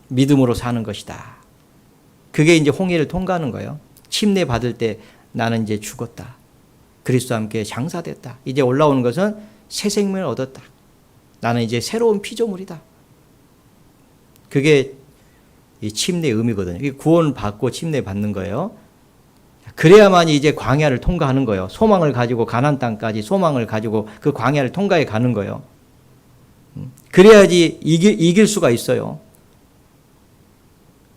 믿음으로 사는 것이다. 그게 이제 홍해를 통과하는 거예요. 침례 받을 때 나는 이제 죽었다. 그리스도와 함께 장사됐다. 이제 올라오는 것은 새 생명을 얻었다. 나는 이제 새로운 피조물이다. 그게 이 침례의 의미거든요. 구원 받고 침례 받는 거예요. 그래야만이 이제 광야를 통과하는 거예요. 소망을 가지고 가나안 땅까지 소망을 가지고 그 광야를 통과해 가는 거예요. 그래야지 이길 수가 있어요.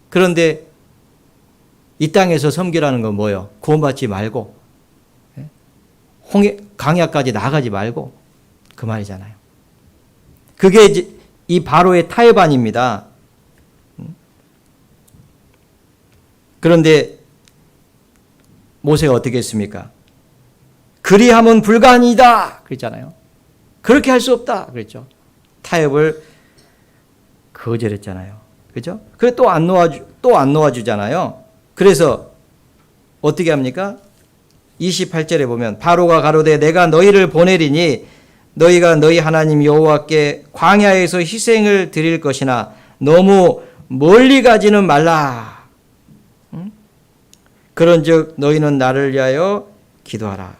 그런데 이 땅에서 섬기라는 건 뭐예요? 구원받지 말고 광야까지 나가지 말고 그 말이잖아요. 그게 이제 이 바로의 타협안입니다. 그런데 모세가 어떻게 했습니까? 그리함은 불가하니이다 그랬잖아요. 그렇게 할 수 없다 그랬죠. 타협을 거절했잖아요. 그렇죠? 그래 또 안 놓아주잖아요. 그래서 어떻게 합니까? 28절에 보면 바로가 가로되 내가 너희를 보내리니 너희가 너희 하나님 여호와께 광야에서 희생을 드릴 것이나 너무 멀리 가지는 말라. 그런즉 너희는 나를 위하여 기도하라.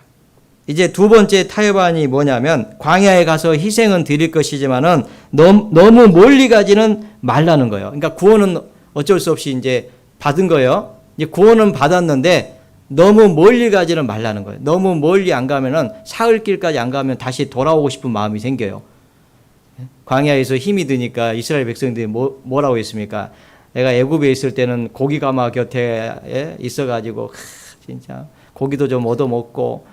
이제 두 번째 타협안이 뭐냐면 광야에 가서 희생은 드릴 것이지만은 너무 멀리 가지는 말라는 거예요. 그러니까 구원은 어쩔 수 없이 이제 받은 거예요. 이제 구원은 받았는데 너무 멀리 가지는 말라는 거예요. 너무 멀리 안 가면은 사흘 길까지 안 가면 다시 돌아오고 싶은 마음이 생겨요. 광야에서 힘이 드니까 이스라엘 백성들이 뭐라고 했습니까? 내가 애굽에 있을 때는 고기 가마 곁에 있어가지고 진짜 고기도 좀 얻어 먹고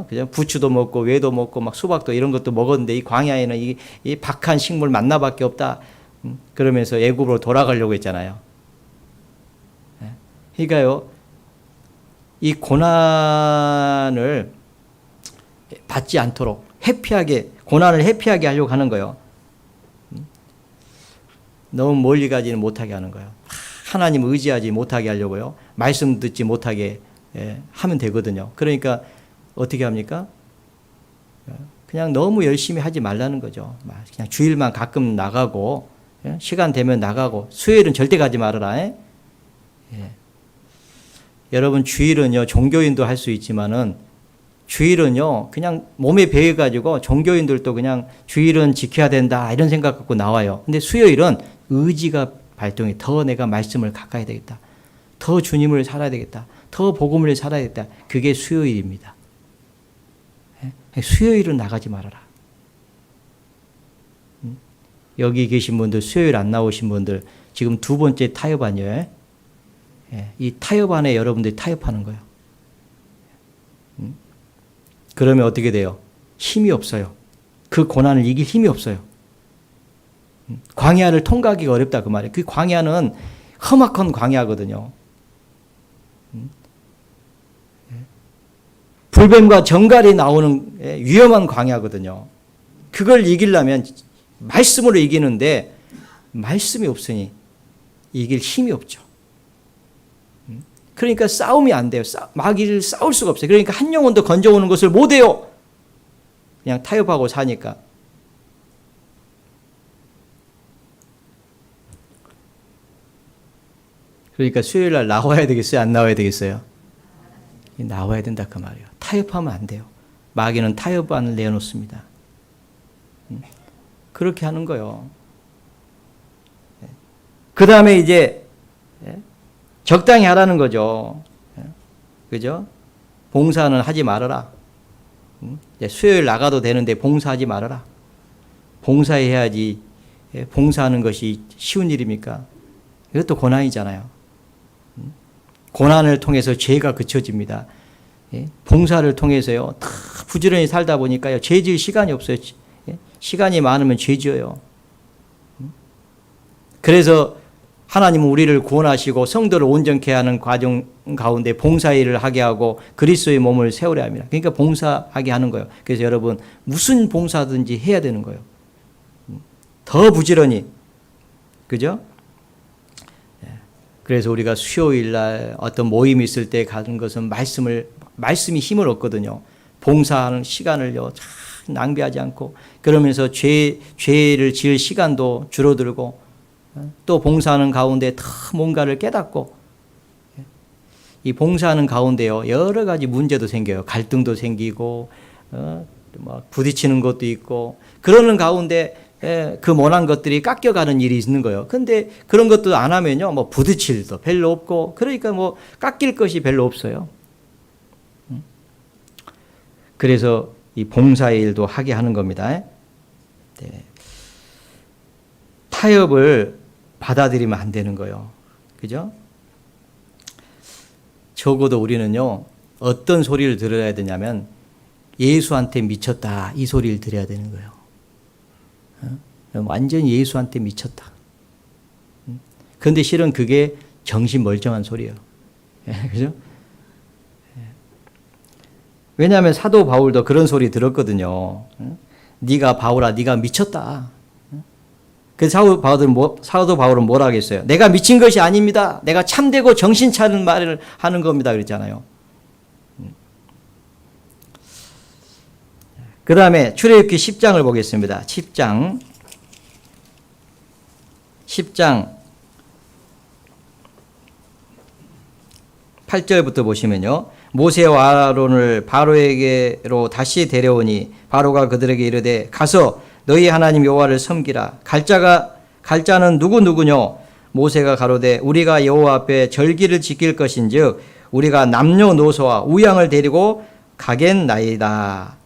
그냥 부추도 먹고 외도 먹고 막 수박도 이런 것도 먹었는데 이 광야에는 이 박한 식물 만나밖에 없다. 그러면서 애굽으로 돌아가려고 했잖아요. 그러니까요, 이 고난을 받지 않도록 고난을 회피하게 하려고 하는 거예요. 너무 멀리 가지는 못하게 하는 거예요. 하나님 의지하지 못하게 하려고요. 말씀 듣지 못하게 하면 되거든요. 그러니까 어떻게 합니까? 그냥 너무 열심히 하지 말라는 거죠. 그냥 주일만 가끔 나가고 시간 되면 나가고 수요일은 절대 가지 말아라. 여러분 주일은요 종교인도 할 수 있지만은 주일은요 그냥 몸에 배해가지고 종교인들도 그냥 주일은 지켜야 된다 이런 생각 갖고 나와요. 근데 수요일은 의지가 발동해. 더 내가 말씀을 가까이 되겠다. 더 주님을 살아야 되겠다. 더 복음을 살아야 되겠다. 그게 수요일입니다. 수요일은 나가지 말아라. 여기 계신 분들 수요일 안 나오신 분들 지금 두 번째 타협안이에요. 이 타협안에 여러분들이 타협하는 거예요. 그러면 어떻게 돼요? 힘이 없어요. 그 고난을 이길 힘이 없어요. 광야를 통과하기가 어렵다 그 말이에요. 그 광야는 험악한 광야거든요. 불뱀과 정갈이 나오는 위험한 광야거든요. 그걸 이기려면 말씀으로 이기는데 말씀이 없으니 이길 힘이 없죠. 그러니까 싸움이 안 돼요. 마귀를 싸울 수가 없어요. 그러니까 한 영혼도 건져오는 것을 못해요. 그냥 타협하고 사니까. 그러니까 수요일 날 나와야 되겠어요? 안 나와야 되겠어요? 나와야 된다 그 말이에요. 타협하면 안 돼요. 마귀는 타협안을 내놓습니다. 그렇게 하는 거예요. 그 다음에 이제 적당히 하라는 거죠. 그죠? 봉사는 하지 말아라. 수요일 나가도 되는데 봉사하지 말아라. 봉사해야지. 봉사하는 것이 쉬운 일입니까? 이것도 고난이잖아요. 고난을 통해서 죄가 그쳐집니다. 봉사를 통해서요. 다 부지런히 살다 보니까요. 죄 지을 시간이 없어요. 시간이 많으면 죄 지어요. 그래서 하나님은 우리를 구원하시고 성도를 온전케 하는 과정 가운데 봉사일을 하게 하고 그리스도의 몸을 세우려 합니다. 그러니까 봉사하게 하는 거예요. 그래서 여러분 무슨 봉사든지 해야 되는 거예요. 더 부지런히. 그죠? 그래서 우리가 수요일 날 어떤 모임이 있을 때 가는 것은 말씀이 힘을 얻거든요. 봉사하는 시간을요, 참 낭비하지 않고, 그러면서 죄를 지을 시간도 줄어들고, 또 봉사하는 가운데 더 뭔가를 깨닫고, 이 봉사하는 가운데요, 여러 가지 문제도 생겨요. 갈등도 생기고, 부딪히는 것도 있고, 그러는 가운데 그 모난 것들이 깎여가는 일이 있는 거예요. 근데 그런 것도 안 하면요, 뭐 부딪힐 일도 별로 없고, 그러니까 뭐 깎일 것이 별로 없어요. 그래서 이 봉사의 일도 하게 하는 겁니다. 네. 타협을 받아들이면 안 되는 거예요. 그죠? 적어도 우리는요, 어떤 소리를 들어야 되냐면, 예수한테 미쳤다, 이 소리를 들어야 되는 거예요. 완전히 예수한테 미쳤다. 그런데 실은 그게 정신 멀쩡한 소리예요. 그죠? 왜냐하면 사도 바울도 그런 소리 들었거든요. 네가 바울아, 네가 미쳤다. 그 사도 바울은 뭐라 하겠어요? 내가 미친 것이 아닙니다. 내가 참되고 정신 차리는 말을 하는 겁니다. 그랬잖아요. 그 다음에 출애굽기 10장을 보겠습니다. 10장 8절부터 보시면요. 모세와 아론을 바로에게로 다시 데려오니 바로가 그들에게 이르되 가서 너희 하나님 여호와를 섬기라. 갈자는 누구뇨? 모세가 가로되 우리가 여호와 앞에 절기를 지킬 것인즉 우리가 남녀노소와 우양을 데리고 가겠나이다.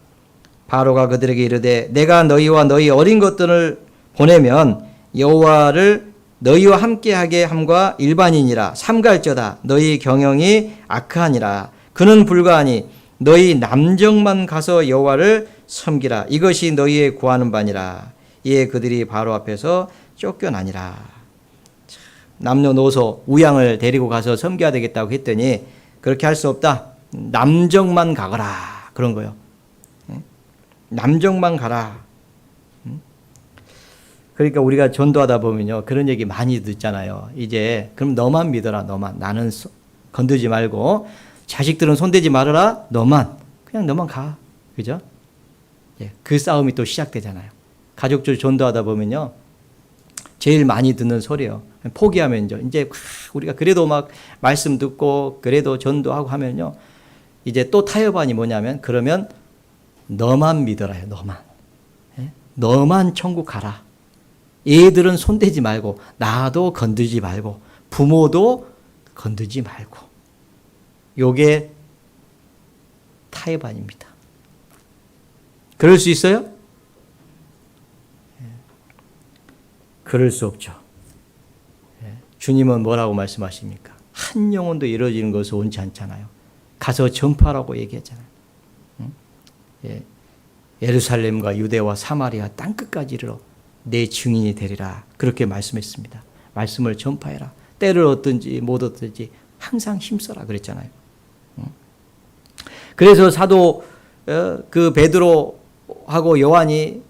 바로가 그들에게 이르되 내가 너희와 너희 어린 것들을 보내면 여호와를 너희와 함께하게 함과 일반인이라 삼갈저다. 너희 경영이 악하니라. 그는 불가하니 너희 남정만 가서 여호와를 섬기라. 이것이 너희의 구하는 바니라. 이에 그들이 바로 앞에서 쫓겨나니라. 남녀노소 우양을 데리고 가서 섬겨야 되겠다고 했더니 그렇게 할 수 없다. 남정만 가거라. 그런 거요. 남정만 가라. 그러니까 우리가 전도하다 보면요, 그런 얘기 많이 듣잖아요. 이제 그럼 너만 믿어라. 너만. 나는 건들지 말고 자식들은 손대지 말아라. 너만. 그냥 너만 가. 그죠? 그 싸움이 또 시작되잖아요. 가족들 전도하다 보면요, 제일 많이 듣는 소리예요. 포기하면 이제 우리가 그래도 막 말씀 듣고 그래도 전도하고 하면요, 이제 또 타협안이 뭐냐면 그러면 너만 믿어라요. 너만. 너만 천국 가라. 얘들은 손대지 말고 나도 건들지 말고 부모도 건들지 말고. 요게 타협안입니다. 그럴 수 있어요? 그럴 수 없죠. 주님은 뭐라고 말씀하십니까? 한 영혼도 이루어지는 것은 원치 않잖아요. 가서 전파라고 얘기했잖아요. 예루살렘과 유대와 사마리아 땅끝까지 이르러 내 증인이 되리라. 그렇게 말씀했습니다. 말씀을 전파해라. 때를 얻든지 못 얻든지 항상 힘써라 그랬잖아요. 그래서 사도 그 베드로하고 요한이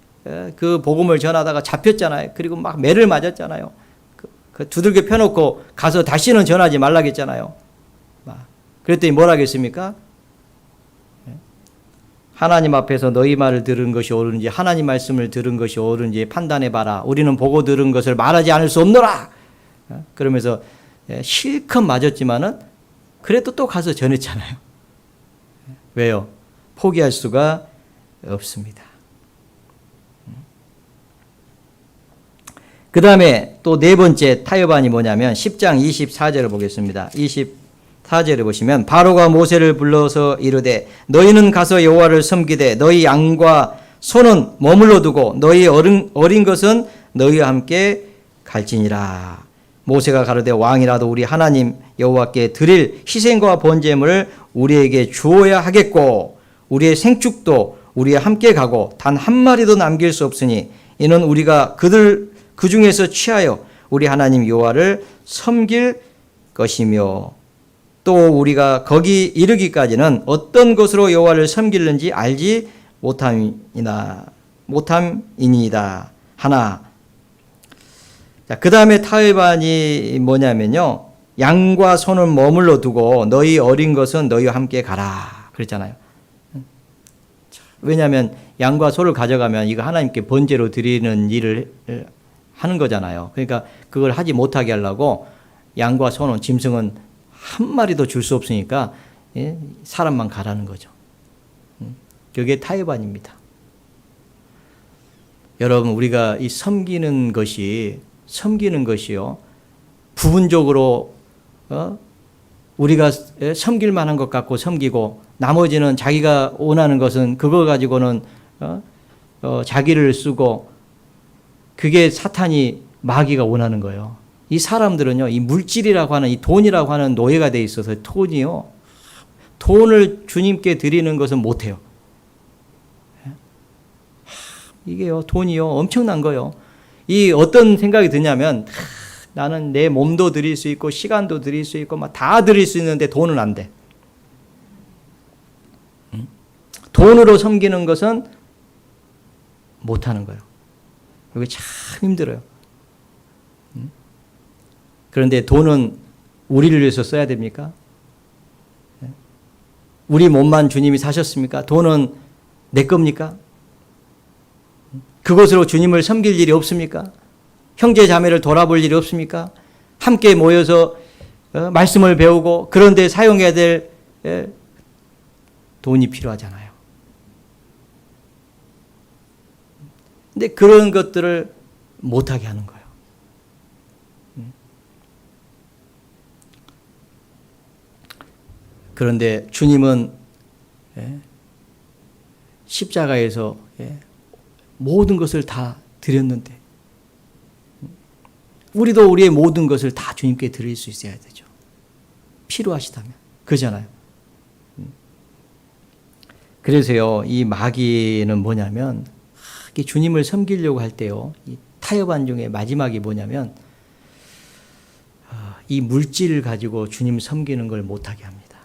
그 복음을 전하다가 잡혔잖아요. 그리고 막 매를 맞았잖아요. 그 두들겨 펴놓고 가서 다시는 전하지 말라겠잖아요. 그랬더니 뭐라 하겠습니까? 하나님 앞에서 너희 말을 들은 것이 옳은지 하나님 말씀을 들은 것이 옳은지 판단해봐라. 우리는 보고 들은 것을 말하지 않을 수 없노라. 그러면서 실컷 맞았지만은 그래도 또 가서 전했잖아요. 왜요? 포기할 수가 없습니다. 그 다음에 또 네 번째 타협안이 뭐냐면 10장 24절을 보겠습니다. 24절을 보시면 바로가 모세를 불러서 이르되 너희는 가서 여호와를 섬기되 너희 양과 소는 머물러 두고 너희 어린 것은 너희와 함께 갈지니라. 모세가 가로되 왕이라도 우리 하나님 여호와께 드릴 희생과 번제물을 우리에게 주어야 하겠고 우리의 생축도 우리와 함께 가고 단 한 마리도 남길 수 없으니 이는 우리가 그 중에서 취하여 우리 하나님 여호와를 섬길 것이며 또 우리가 거기 이르기까지는 어떤 것으로 여호와를 섬기는지 알지 못함이니이다 하나. 자, 그 다음에 타협안이 뭐냐면요, 양과 소는 머물러 두고 너희 어린 것은 너희와 함께 가라 그랬잖아요. 왜냐하면 양과 소를 가져가면 이거 하나님께 번제로 드리는 일을 하는 거잖아요. 그러니까 그걸 하지 못하게 하려고 양과 소는, 짐승은 한 마리도 줄 수 없으니까 사람만 가라는 거죠. 그게 타협안입니다. 여러분, 우리가 이 섬기는 것이요, 부분적으로 우리가 섬길 만한 것 갖고 섬기고 나머지는 자기가 원하는 것은 그거 가지고는 자기를 쓰고, 그게 사탄이, 마귀가 원하는 거예요. 이 사람들은요, 이 물질이라고 하는, 이 돈이라고 하는 노예가 돼 있어서 돈을 주님께 드리는 것은 못해요. 이게요, 돈이요, 엄청난 거예요. 이 어떤 생각이 드냐면, 나는 내 몸도 드릴 수 있고 시간도 드릴 수 있고 막 다 드릴 수 있는데 돈은 안 돼. 돈으로 섬기는 것은 못하는 거예요. 이게 참 힘들어요. 그런데 돈은 우리를 위해서 써야 됩니까? 우리 몸만 주님이 사셨습니까? 돈은 내 겁니까? 그것으로 주님을 섬길 일이 없습니까? 형제 자매를 돌아볼 일이 없습니까? 함께 모여서 말씀을 배우고 그런데 사용해야 될 돈이 필요하잖아요. 근데 그런 것들을 못하게 하는 거예요. 그런데 주님은 십자가에서 모든 것을 다 드렸는데 우리도 우리의 모든 것을 다 주님께 드릴 수 있어야 되죠. 필요하시다면. 그잖아요. 그래서요, 이 마귀는 뭐냐면, 주님을 섬기려고 할 때요, 이 타협안 중에 마지막이 뭐냐면, 이 물질을 가지고 주님 섬기는 걸 못하게 합니다.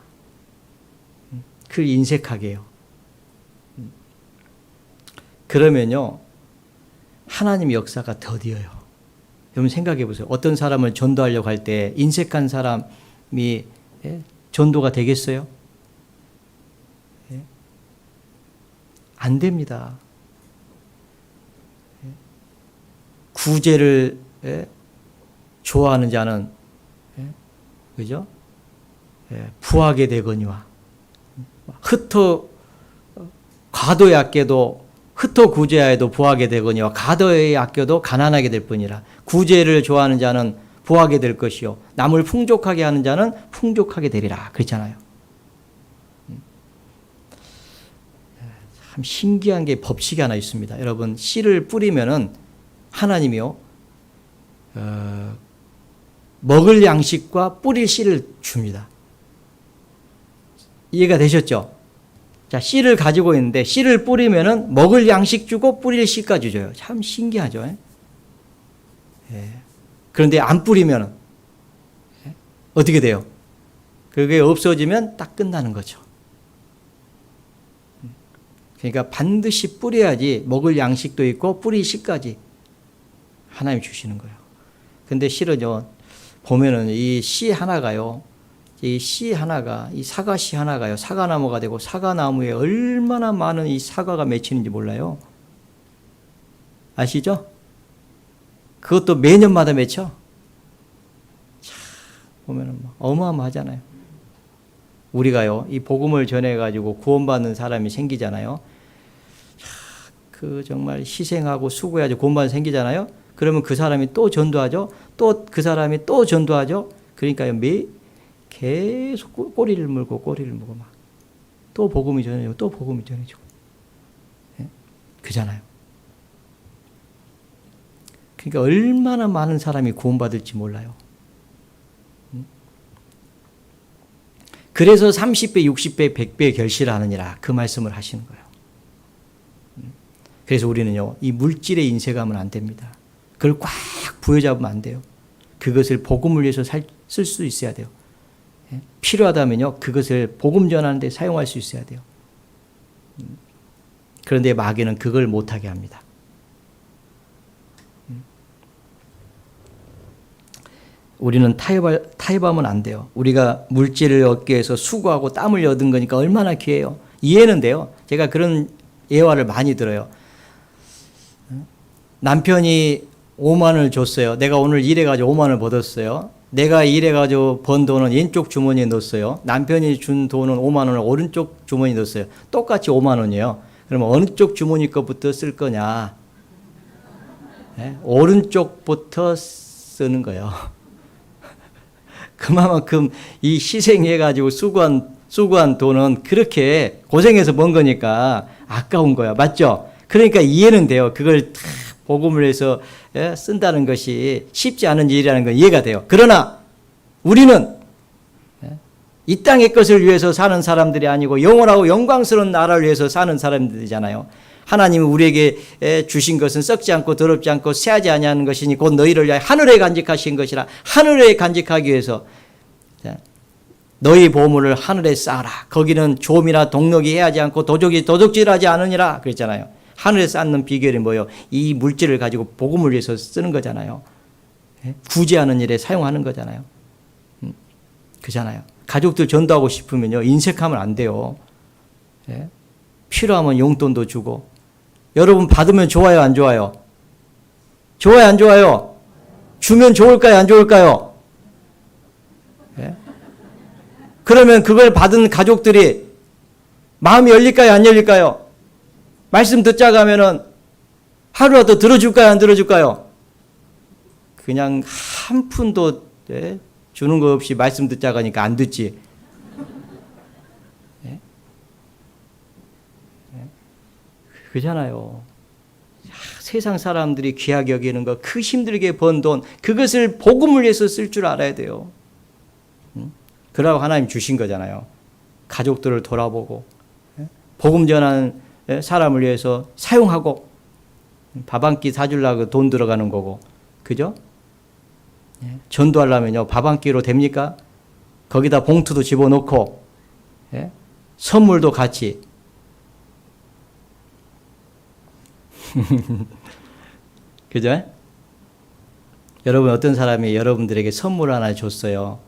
그걸 인색하게 해요. 그러면요, 하나님 역사가 더디어요. 여러분 생각해 보세요. 어떤 사람을 전도하려고 할 때 인색한 사람이 전도가 되겠어요? 안 됩니다. 구제를 좋아하는 자는 그죠? 부하게 되거니와 과도에 아껴도 흩어 구제하여도 부하게 되거니와 과도에 아껴도 가난하게 될 뿐이라. 구제를 좋아하는 자는 부하게 될 것이요 남을 풍족하게 하는 자는 풍족하게 되리라 그랬잖아요. 참 신기한 게 법칙이 하나 있습니다. 여러분, 씨를 뿌리면은 하나님이요 먹을 양식과 뿌릴 씨를 줍니다. 이해가 되셨죠? 자, 씨를 가지고 있는데 씨를 뿌리면은 먹을 양식 주고 뿌릴 씨까지 줘요. 참 신기하죠. 그런데 안 뿌리면은 어떻게 돼요? 그게 없어지면 딱 끝나는 거죠. 그러니까 반드시 뿌려야지 먹을 양식도 있고 뿌릴 씨까지 하나님 주시는 거예요. 근데 실은요, 보면은 이 씨 하나가요, 이 씨 하나가, 이 사과씨 하나가요, 사과나무가 되고 사과나무에 얼마나 많은 이 사과가 맺히는지 몰라요. 아시죠? 그것도 매년마다 맺혀. 참, 보면은 어마어마하잖아요. 우리가요, 이 복음을 전해가지고 구원받는 사람이 생기잖아요. 그 정말 희생하고 수고해야지 구원받는 생기잖아요. 그러면 그 사람이 또 전도하죠. 또 그 사람이 또 전도하죠. 그러니까요, 계속 꼬리를 물고 막 또 복음이 전해지고 또 복음이 전해지고. 그잖아요. 그러니까 얼마나 많은 사람이 구원받을지 몰라요. 그래서 30배, 60배, 100배 결실하느니라 그 말씀을 하시는 거예요. 그래서 우리는요, 이 물질에 인색하면 안 됩니다. 그걸 꽉 부여잡으면 안 돼요. 그것을 복음을 위해서 쓸 수 있어야 돼요. 필요하다면요, 그것을 복음 전하는 데 사용할 수 있어야 돼요. 그런데 마귀는 그걸 못하게 합니다. 우리는 타협하면 안 돼요. 우리가 물질을 얻기 위해서 수고하고 땀을 얻은 거니까 얼마나 귀해요. 이해는 돼요. 제가 그런 예화를 많이 들어요. 남편이 5만 원을 줬어요. 내가 오늘 일해가지고 5만 원을 받았어요. 내가 일해가지고 번 돈은 왼쪽 주머니에 넣었어요. 남편이 준 돈은 5만 원을 오른쪽 주머니에 넣었어요. 똑같이 5만 원이에요. 그러면 어느 쪽 주머니 것부터 쓸 거냐? 네? 오른쪽부터 쓰는 거예요. 그만큼 이 희생해가지고 수고한 돈은 그렇게 고생해서 번 거니까 아까운 거야. 맞죠? 그러니까 이해는 돼요. 그걸 복음을 해서 쓴다는 것이 쉽지 않은 일이라는 건 이해가 돼요. 그러나 우리는 이 땅의 것을 위해서 사는 사람들이 아니고 영원하고 영광스러운 나라를 위해서 사는 사람들이잖아요. 하나님이 우리에게 주신 것은 썩지 않고 더럽지 않고 쇠하지 아니하는 것이니 곧 너희를 위하여 하늘에 간직하신 것이라. 하늘에 간직하기 위해서 너희 보물을 하늘에 쌓아라. 거기는 조미나 동력이 해하지 않고 도적질하지 않으니라 그랬잖아요. 하늘에 쌓는 비결이 뭐예요? 이 물질을 가지고 복음을 위해서 쓰는 거잖아요. 구제하는 일에 사용하는 거잖아요. 그잖아요. 가족들 전도하고 싶으면요, 인색하면 안 돼요. 필요하면 용돈도 주고. 여러분 받으면 좋아요, 안 좋아요? 좋아요, 안 좋아요? 주면 좋을까요, 안 좋을까요? 그러면 그걸 받은 가족들이 마음이 열릴까요, 안 열릴까요? 말씀 듣자고 하면은 하루라도 들어줄까요, 안 들어줄까요? 그냥 한 푼도 주는 거 없이 말씀 듣자고 하니까 안 듣지. 그잖아요. 세상 사람들이 귀하게 여기는 거, 그 힘들게 번 돈, 그것을 복음을 위해서 쓸 줄 알아야 돼요. 그러고 하나님 주신 거잖아요. 가족들을 돌아보고 복음 전하는 사람을 위해서 사용하고 밥 한 끼 사주려고 돈 들어가는 거고, 그죠? 전도하려면요, 밥 한 끼로 됩니까? 거기다 봉투도 집어넣고 선물도 같이. 그죠? 여러분, 어떤 사람이 여러분들에게 선물 하나 줬어요.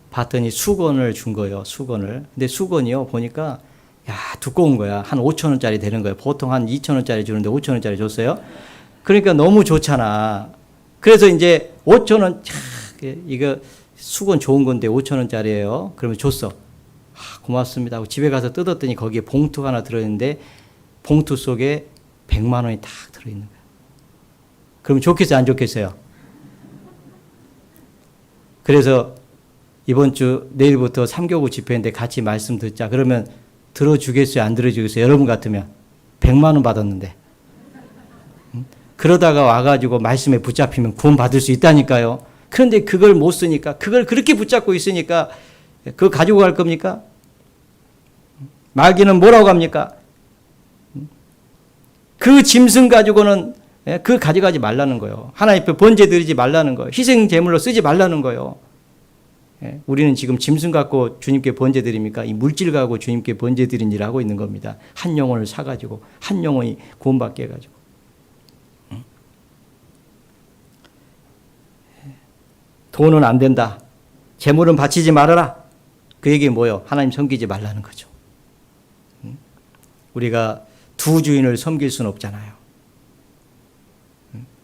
봤더니 수건을 준 거예요. 수건을. 근데 수건이요, 보니까 두꺼운 거야. 한 5천 원짜리 되는 거예요. 보통 한 2천 원짜리 주는데 5천 원짜리 줬어요. 그러니까 너무 좋잖아. 그래서 이제 5천 원, 이거 수건 좋은 건데 5천 원짜리예요. 그러면 줬어. 고맙습니다 하고 집에 가서 뜯었더니 거기에 봉투가 하나 들어있는데 봉투 속에 100만 원이 딱 들어있는 거야. 그럼 좋겠어요, 안 좋겠어요? 그래서 이번 주 내일부터 3교구 집회인데 같이 말씀 듣자. 그러면 들어주겠어요, 안 들어주겠어요? 여러분 같으면 100만 원 받았는데. 그러다가 와가지고 말씀에 붙잡히면 구원 받을 수 있다니까요. 그런데 그걸 못 쓰니까, 그걸 그렇게 붙잡고 있으니까 그거 가지고 갈 겁니까? 마귀는 뭐라고 합니까? 그 짐승 가지고는 그거 가져가지 말라는 거예요. 하나님 앞에 번제 드리지 말라는 거예요. 희생 제물로 쓰지 말라는 거예요. 우리는 지금 짐승 갖고 주님께 번제 드립니까? 이 물질 갖고 주님께 번제 드린 일을 하고 있는 겁니다. 한 영혼을 사가지고, 한 영혼이 구원받게 해가지고. 돈은 안 된다. 재물은 바치지 말아라. 그 얘기 뭐예요? 하나님 섬기지 말라는 거죠. 우리가 두 주인을 섬길 수는 없잖아요.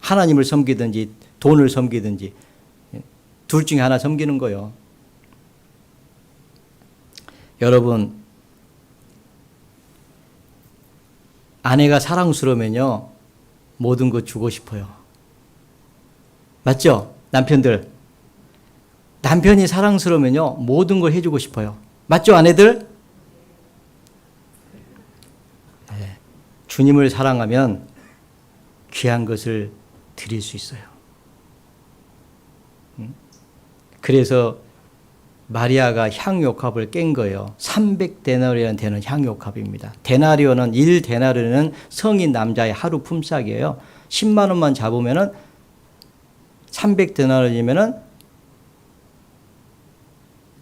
하나님을 섬기든지 돈을 섬기든지 둘 중에 하나 섬기는 거예요. 여러분, 아내가 사랑스러우면요, 모든 거 주고 싶어요. 맞죠? 남편들. 남편이 사랑스러우면요, 모든 걸 해주고 싶어요. 맞죠, 아내들? 네. 주님을 사랑하면 귀한 것을 드릴 수 있어요. 그래서 마리아가 향유옥합을 깬 거예요. 300데나리온 되는 향유옥합입니다. 데나리온은 1데나리온은 성인 남자의 하루 품삯이에요. 10만 원만 잡으면은 300데나리온이면은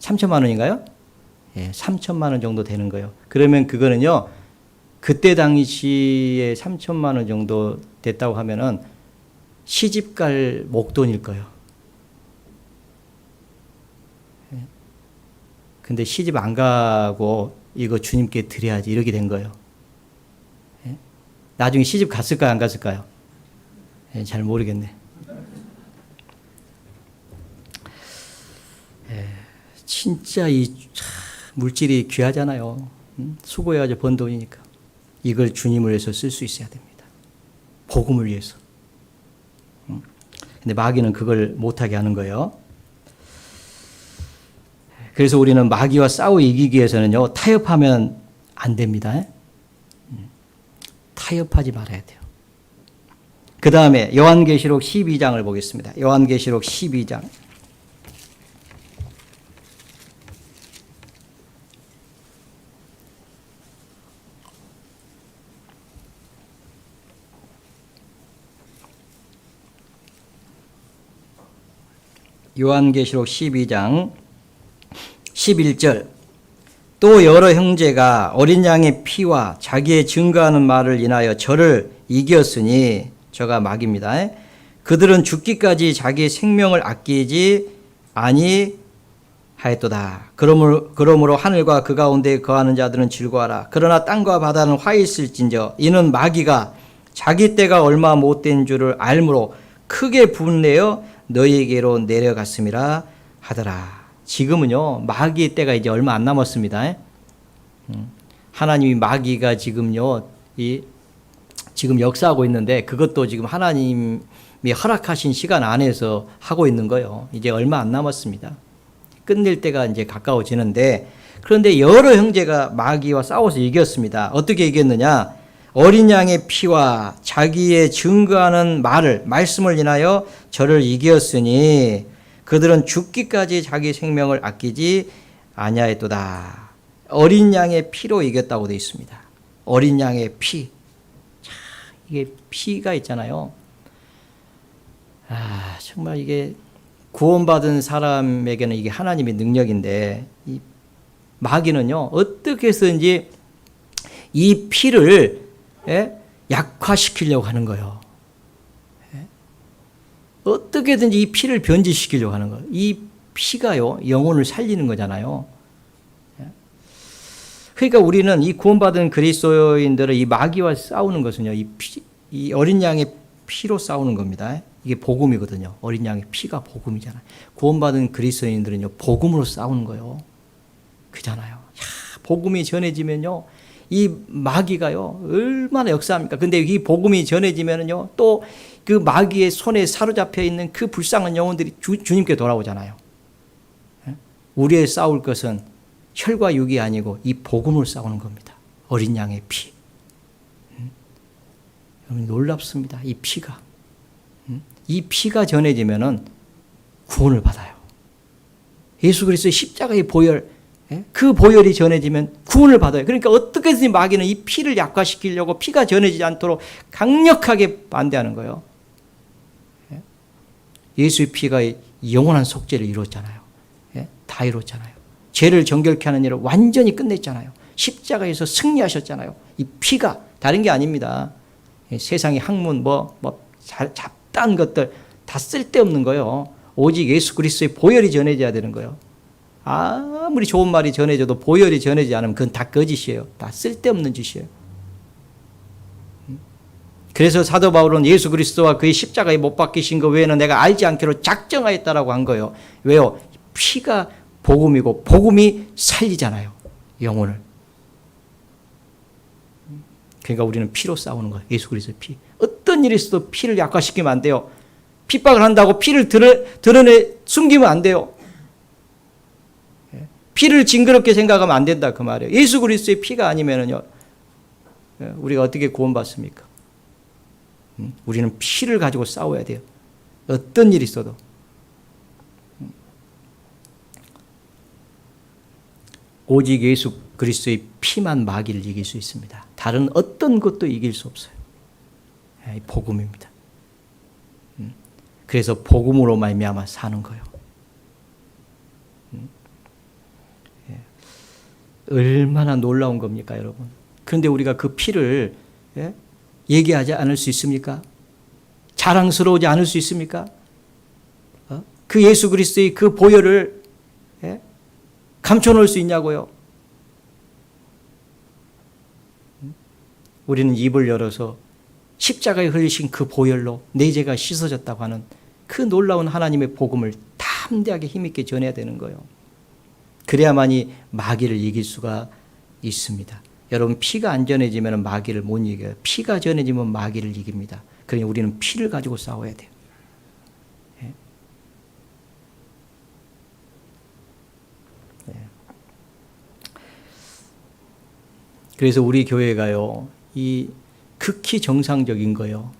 3천만 원인가요? 예, 3천만 원 정도 되는 거예요. 그러면 그거는요, 그때 당시에 3천만 원 정도 됐다고 하면은 시집갈 목돈일 거예요. 예. 근데 시집 안 가고 이거 주님께 드려야지 이렇게 된 거예요. 예. 나중에 시집 갔을까요? 안 갔을까요? 예, 잘 모르겠네. 예. 진짜 이 물질이 귀하잖아요. 수고해가지고 번 돈이니까. 이걸 주님을 위해서 쓸 수 있어야 됩니다. 복음을 위해서. 근데 마귀는 그걸 못하게 하는 거예요. 그래서 우리는 마귀와 싸워 이기기 위해서는요, 타협하면 안 됩니다. 타협하지 말아야 돼요. 그 다음에 요한계시록 12장을 보겠습니다. 요한계시록 12장. 요한계시록 12장 11절. 또 여러 형제가 어린 양의 피와 자기의 증거하는 말을 인하여 저를 이겼으니, 저가 마귀입니다. 그들은 죽기까지 자기의 생명을 아끼지 아니하였도다. 그러므로 하늘과 그 가운데 거하는 자들은 즐거워하라. 그러나 땅과 바다는 화 있을진저 이는 마귀가 자기 때가 얼마 못된 줄을 알므로 크게 분내어 너희에게로 내려갔음이라 하더라. 지금은요, 마귀의 때가 이제 얼마 안 남았습니다. 하나님이 마귀가 지금요, 지금 역사하고 있는데, 그것도 지금 하나님이 허락하신 시간 안에서 하고 있는 거예요. 이제 얼마 안 남았습니다. 끝낼 때가 이제 가까워지는데, 그런데 여러 형제가 마귀와 싸워서 이겼습니다. 어떻게 이겼느냐? 어린 양의 피와 자기의 증거하는 말씀을 인하여 저를 이겼으니 그들은 죽기까지 자기 생명을 아끼지 아니하였도다. 어린 양의 피로 이겼다고 되어 있습니다. 어린 양의 피. 자, 이게 피가 있잖아요. 정말 이게 구원받은 사람에게는 이게 하나님의 능력인데, 이 마귀는요, 어떻게 해서든지 이 피를 약화시키려고 하는 거예요. 어떻게든지 이 피를 변질시키려고 하는 거예요. 이 피가요, 영혼을 살리는 거잖아요. 그러니까 우리는 이 구원받은 그리스도인들은 이 마귀와 싸우는 것은요, 이 어린 양의 피로 싸우는 겁니다. 이게 복음이거든요. 어린 양의 피가 복음이잖아요. 구원받은 그리스도인들은요, 복음으로 싸우는 거예요. 그잖아요. 복음이 전해지면요, 이 마귀가요, 얼마나 역사합니까? 근데 이 복음이 전해지면은요, 또 그 마귀의 손에 사로잡혀 있는 그 불쌍한 영혼들이 주님께 돌아오잖아요. 우리의 싸울 것은 혈과 육이 아니고 이 복음을 싸우는 겁니다. 어린 양의 피. 여러분, 놀랍습니다. 이 피가. 이 피가 전해지면은 구원을 받아요. 예수 그리스도의 십자가의 보혈, 그 보혈이 전해지면 구원을 받아요. 그러니까 어떻게든지 마귀는 이 피를 약화시키려고 피가 전해지지 않도록 강력하게 반대하는 거예요. 예수의 피가 영원한 속죄를 이뤘잖아요. 다 이뤘잖아요. 죄를 정결케 하는 일을 완전히 끝냈잖아요. 십자가에서 승리하셨잖아요. 이 피가 다른 게 아닙니다. 세상의 학문 잡다한 것들 다 쓸데없는 거예요. 오직 예수 그리스도의 보혈이 전해져야 되는 거예요. 아무리 좋은 말이 전해져도 보혈이 전해지지 않으면 그건 다 거짓이에요. 다 쓸데없는 짓이에요. 그래서 사도 바울은 예수 그리스도와 그의 십자가에 못 박히신 것 외에는 내가 알지 않기로 작정하였다라고 한 거예요. 왜요? 피가 복음이고 복음이 살리잖아요. 영혼을. 그러니까 우리는 피로 싸우는 거예요. 예수 그리스도의 피. 어떤 일이 있어도 피를 약화시키면 안 돼요. 핍박을 한다고 피를 드러내 숨기면 안 돼요. 피를 징그럽게 생각하면 안 된다 그 말이에요. 예수 그리스도의 피가 아니면은요, 우리가 어떻게 구원받습니까? 우리는 피를 가지고 싸워야 돼요. 어떤 일이 있어도. 오직 예수 그리스도의 피만 마귀를 이길 수 있습니다. 다른 어떤 것도 이길 수 없어요. 복음입니다. 그래서 복음으로 말미암아 사는 거예요. 얼마나 놀라운 겁니까, 여러분? 그런데 우리가 그 피를 얘기하지 않을 수 있습니까? 자랑스러우지 않을 수 있습니까? 그 예수 그리스도의 그 보혈을 감춰놓을 수 있냐고요? 우리는 입을 열어서 십자가에 흘리신 그 보혈로 내 죄가 씻어졌다고 하는 그 놀라운 하나님의 복음을 담대하게 힘있게 전해야 되는 거예요. 그래야만이 마귀를 이길 수가 있습니다. 여러분, 피가 안 전해지면 마귀를 못 이겨요. 피가 전해지면 마귀를 이깁니다. 그러니 우리는 피를 가지고 싸워야 돼요. 그래서 우리 교회가요, 이 극히 정상적인 거예요.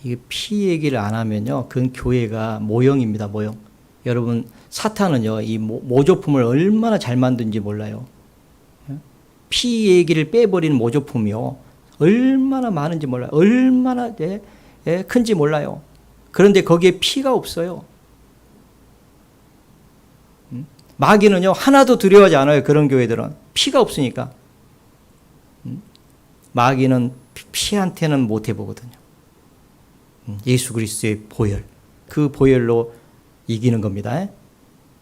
이게 피 얘기를 안 하면요, 그건 교회가 모형입니다, 모형. 여러분, 사탄은요, 이 모조품을 얼마나 잘 만든지 몰라요. 피 얘기를 빼버리는 모조품이요, 얼마나 많은지 몰라요. 얼마나 큰지 몰라요. 그런데 거기에 피가 없어요. 마귀는요, 하나도 두려워하지 않아요. 그런 교회들은 피가 없으니까. 마귀는 피한테는 못 해보거든요. 예수 그리스도의 보혈, 그 보혈로 이기는 겁니다.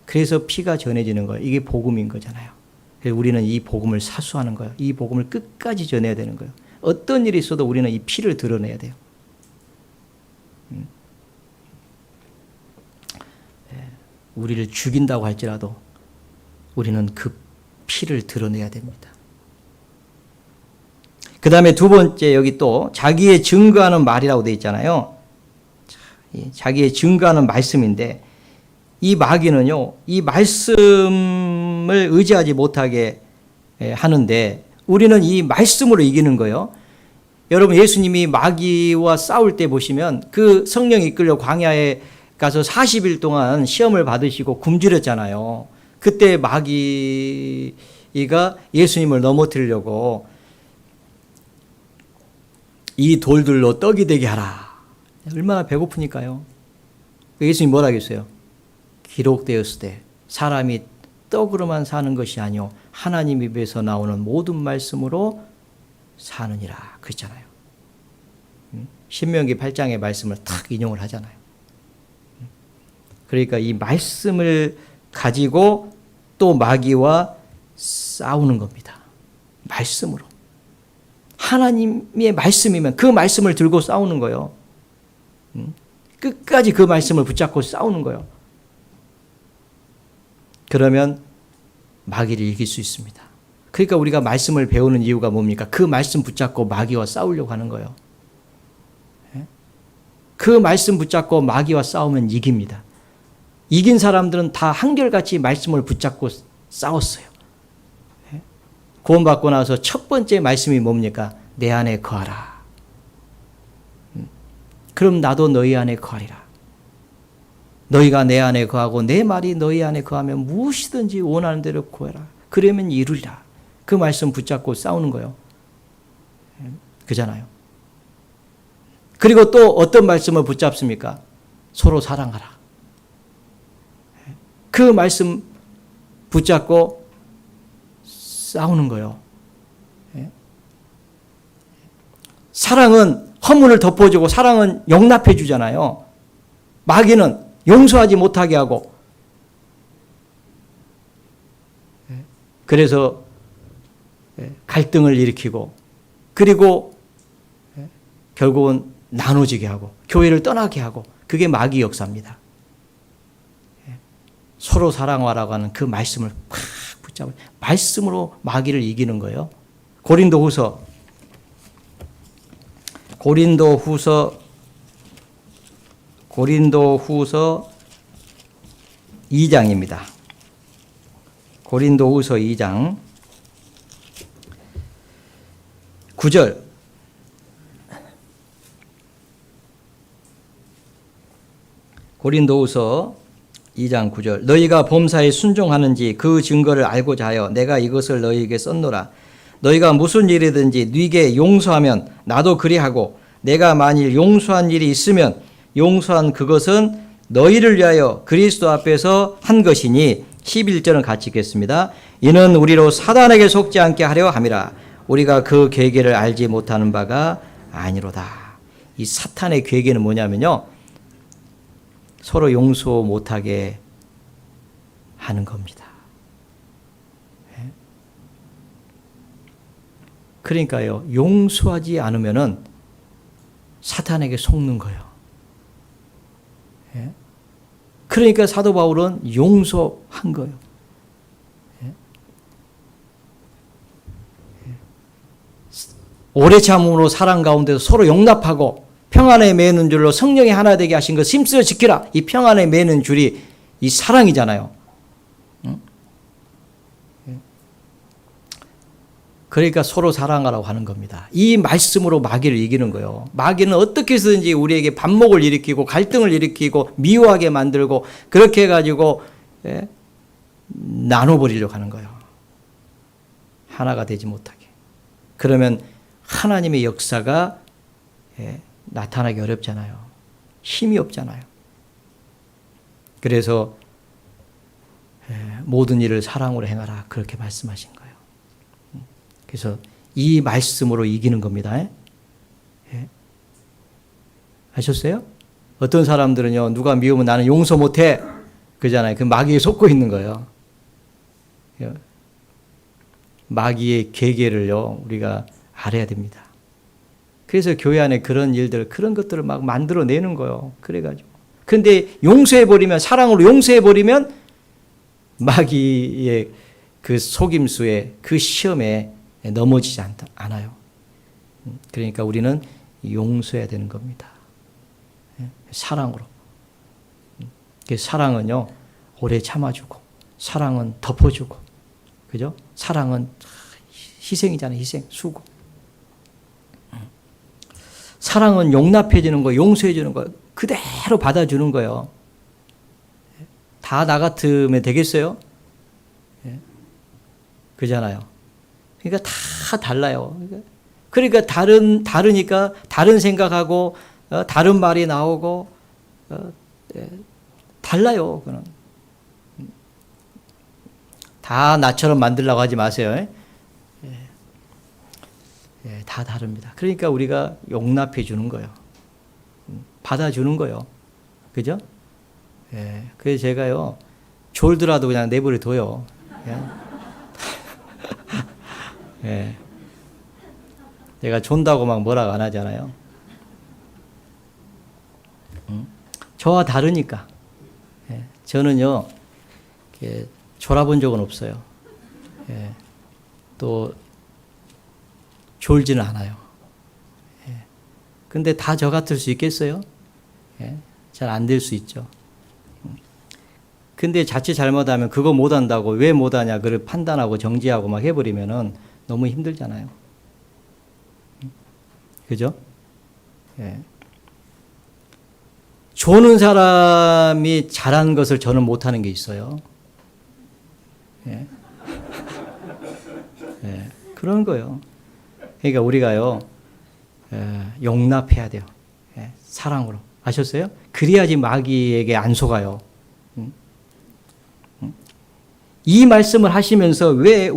그래서 피가 전해지는 거예요. 이게 복음인 거잖아요. 그래서 우리는 이 복음을 사수하는 거예요. 이 복음을 끝까지 전해야 되는 거예요. 어떤 일이 있어도 우리는 이 피를 드러내야 돼요. 우리를 죽인다고 할지라도 우리는 그 피를 드러내야 됩니다. 그 다음에 두 번째, 여기 또 자기의 증거하는 말이라고 되어 있잖아요. 자기의 증거하는 말씀인데, 이 마귀는요, 이 말씀을 의지하지 못하게 하는데 우리는 이 말씀으로 이기는 거예요. 여러분, 예수님이 마귀와 싸울 때 보시면 그 성령이 이끌려 광야에 가서 40일 동안 시험을 받으시고 굶주렸잖아요. 그때 마귀가 예수님을 넘어뜨리려고 이 돌들로 떡이 되게 하라. 얼마나 배고프니까요. 예수님이 뭐라 하겠어요? 기록되었으되 사람이 떡으로만 사는 것이 아니요 하나님 입에서 나오는 모든 말씀으로 사느니라 그랬잖아요. 신명기 8장의 말씀을 탁 인용을 하잖아요. 그러니까 이 말씀을 가지고 또 마귀와 싸우는 겁니다. 말씀으로. 하나님의 말씀이면 그 말씀을 들고 싸우는 거예요. 끝까지 그 말씀을 붙잡고 싸우는 거예요. 그러면 마귀를 이길 수 있습니다. 그러니까 우리가 말씀을 배우는 이유가 뭡니까? 그 말씀 붙잡고 마귀와 싸우려고 하는 거예요. 그 말씀 붙잡고 마귀와 싸우면 이깁니다. 이긴 사람들은 다 한결같이 말씀을 붙잡고 싸웠어요. 구원받고 나서 첫 번째 말씀이 뭡니까? 내 안에 거하라. 그럼 나도 너희 안에 거하리라. 너희가 내 안에 거하고 내 말이 너희 안에 거하면 무엇이든지 원하는 대로 구해라. 그러면 이루리라. 그 말씀 붙잡고 싸우는 거예요. 그잖아요. 그리고 또 어떤 말씀을 붙잡습니까? 서로 사랑하라. 그 말씀 붙잡고 싸우는 거예요. 사랑은 허물을 덮어주고 사랑은 용납해 주잖아요. 마귀는 용서하지 못하게 하고, 그래서 갈등을 일으키고, 그리고 결국은 나눠지게 하고 교회를 떠나게 하고, 그게 마귀 역사입니다. 서로 사랑하라고 하는 그 말씀을 팍 붙잡아 말씀으로 마귀를 이기는 거예요. 고린도후서 2장입니다. 고린도후서 2장 9절. 고린도후서 2장 9절 너희가 범사에 순종하는지 그 증거를 알고자 하여 내가 이것을 너희에게 썼노라. 너희가 무슨 일이든지 네게 용서하면 나도 그리하고 내가 만일 용서한 일이 있으면 용서한 그것은 너희를 위하여 그리스도 앞에서 한 것이니 11절은 같이 읽겠습니다. 이는 우리로 사단에게 속지 않게 하려 함이라. 우리가 그 계계를 알지 못하는 바가 아니로다. 이 사탄의 계계는 뭐냐면요, 서로 용서 못하게 하는 겁니다. 그러니까요, 용서하지 않으면은 사탄에게 속는 거예요. 그러니까 사도 바울은 용서한 거예요. 오래 참음으로 사랑 가운데서 서로 용납하고 평안에 매는 줄로 성령이 하나 되게 하신 것 힘써 지키라. 이 평안에 매는 줄이 이 사랑이잖아요. 그러니까 서로 사랑하라고 하는 겁니다. 이 말씀으로 마귀를 이기는 거예요. 마귀는 어떻게 해서든지 우리에게 반목을 일으키고 갈등을 일으키고 미워하게 만들고 그렇게 해가지고 나눠버리려고 하는 거예요. 하나가 되지 못하게. 그러면 하나님의 역사가 나타나기 어렵잖아요. 힘이 없잖아요. 그래서 모든 일을 사랑으로 행하라 그렇게 말씀하신 거예요. 그래서 이 말씀으로 이기는 겁니다. 아셨어요? 어떤 사람들은요, 누가 미우면 나는 용서 못해 그러잖아요. 그 마귀에 속고 있는 거예요. 마귀의 계계를요 우리가 알아야 됩니다. 그래서 교회 안에 그런 일들, 그런 것들을 막 만들어내는 거예요. 그래가지고. 근데 용서해버리면, 사랑으로 용서해버리면 마귀의 그 속임수에, 그 시험에 넘어지지 않아요. 그러니까 우리는 용서해야 되는 겁니다. 사랑으로. 사랑은요, 오래 참아주고, 사랑은 덮어주고, 그죠? 사랑은 희생이잖아요. 희생, 수고. 사랑은 용납해주는 거, 용서해주는 거, 그대로 받아주는 거예요. 다 나 같으면 되겠어요? 그잖아요. 그러니까 다 달라요. 그러니까 다르니까 다른 생각하고, 다른 말이 나오고, 달라요. 그는. 다 나처럼 만들려고 하지 마세요. 다 다릅니다. 그러니까 우리가 용납해 주는 거예요. 받아주는 거예요. 그죠? 그래서 제가요, 졸더라도 그냥 내버려 둬요. 제가 존다고 막 뭐라고 안 하잖아요. 저와 다르니까. 저는요, 졸아본 적은 없어요. 또, 졸지는 않아요. 근데 다 저 같을 수 있겠어요? 잘 안 될 수 있죠. 근데 자칫 잘못하면 그거 못한다고 왜 못하냐 그걸 판단하고 정지하고 막 해버리면은 너무 힘들잖아요. 그죠? 조는 사람이 잘한 것을 저는 못하는 게 있어요. 그런 거예요. 그러니까 우리가요, 용납해야 돼요. 사랑으로. 아셨어요? 그래야지 마귀에게 안 속아요. 이 말씀을 하시면서 왜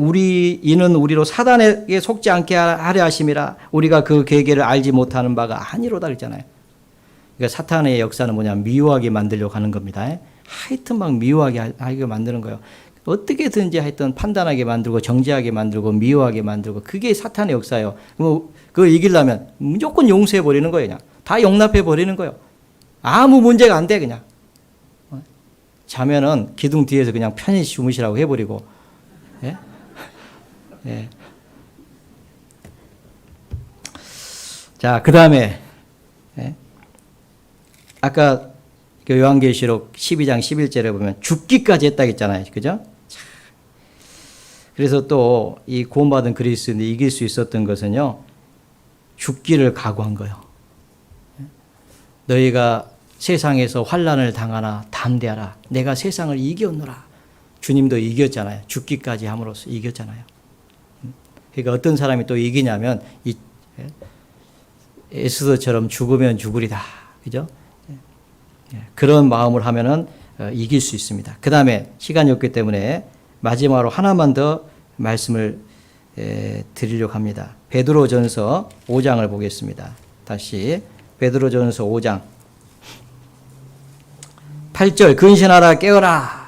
이는 우리로 사단에게 속지 않게 하려 하심이라 우리가 그 계계를 알지 못하는 바가 아니로다 그랬잖아요. 그러니까 사탄의 역사는 뭐냐면 미워하게 만들려고 하는 겁니다. 하여튼 막 미워하게 하게 만드는 거예요. 어떻게든지 하여튼 판단하게 만들고 정죄하게 만들고 미워하게 만들고 그게 사탄의 역사예요. 그걸 이기려면 무조건 용서해 버리는 거예요. 그냥 다 용납해 버리는 거예요. 아무 문제가 안 돼 그냥. 자면은 기둥 뒤에서 그냥 편히 주무시라고 해버리고. 자, 그 다음에 아까 요한계시록 12장 11절에 보면 죽기까지 했다고 했잖아요. 그죠? 그래서 또 이 구원받은 그리스도인이 이길 수 있었던 것은요, 죽기를 각오한 거예요. 너희가 세상에서 환난을 당하나 담대하라. 내가 세상을 이겼노라. 주님도 이겼잖아요. 죽기까지 함으로써 이겼잖아요. 그러니까 어떤 사람이 또 이기냐면 에스더처럼 죽으면 죽으리다. 그죠? 그런 마음을 하면은 이길 수 있습니다. 그 다음에 시간이 없기 때문에 마지막으로 하나만 더 말씀을 드리려고 합니다. 베드로전서 5장을 보겠습니다. 다시 베드로전서 5장 8절 근신하라 깨어라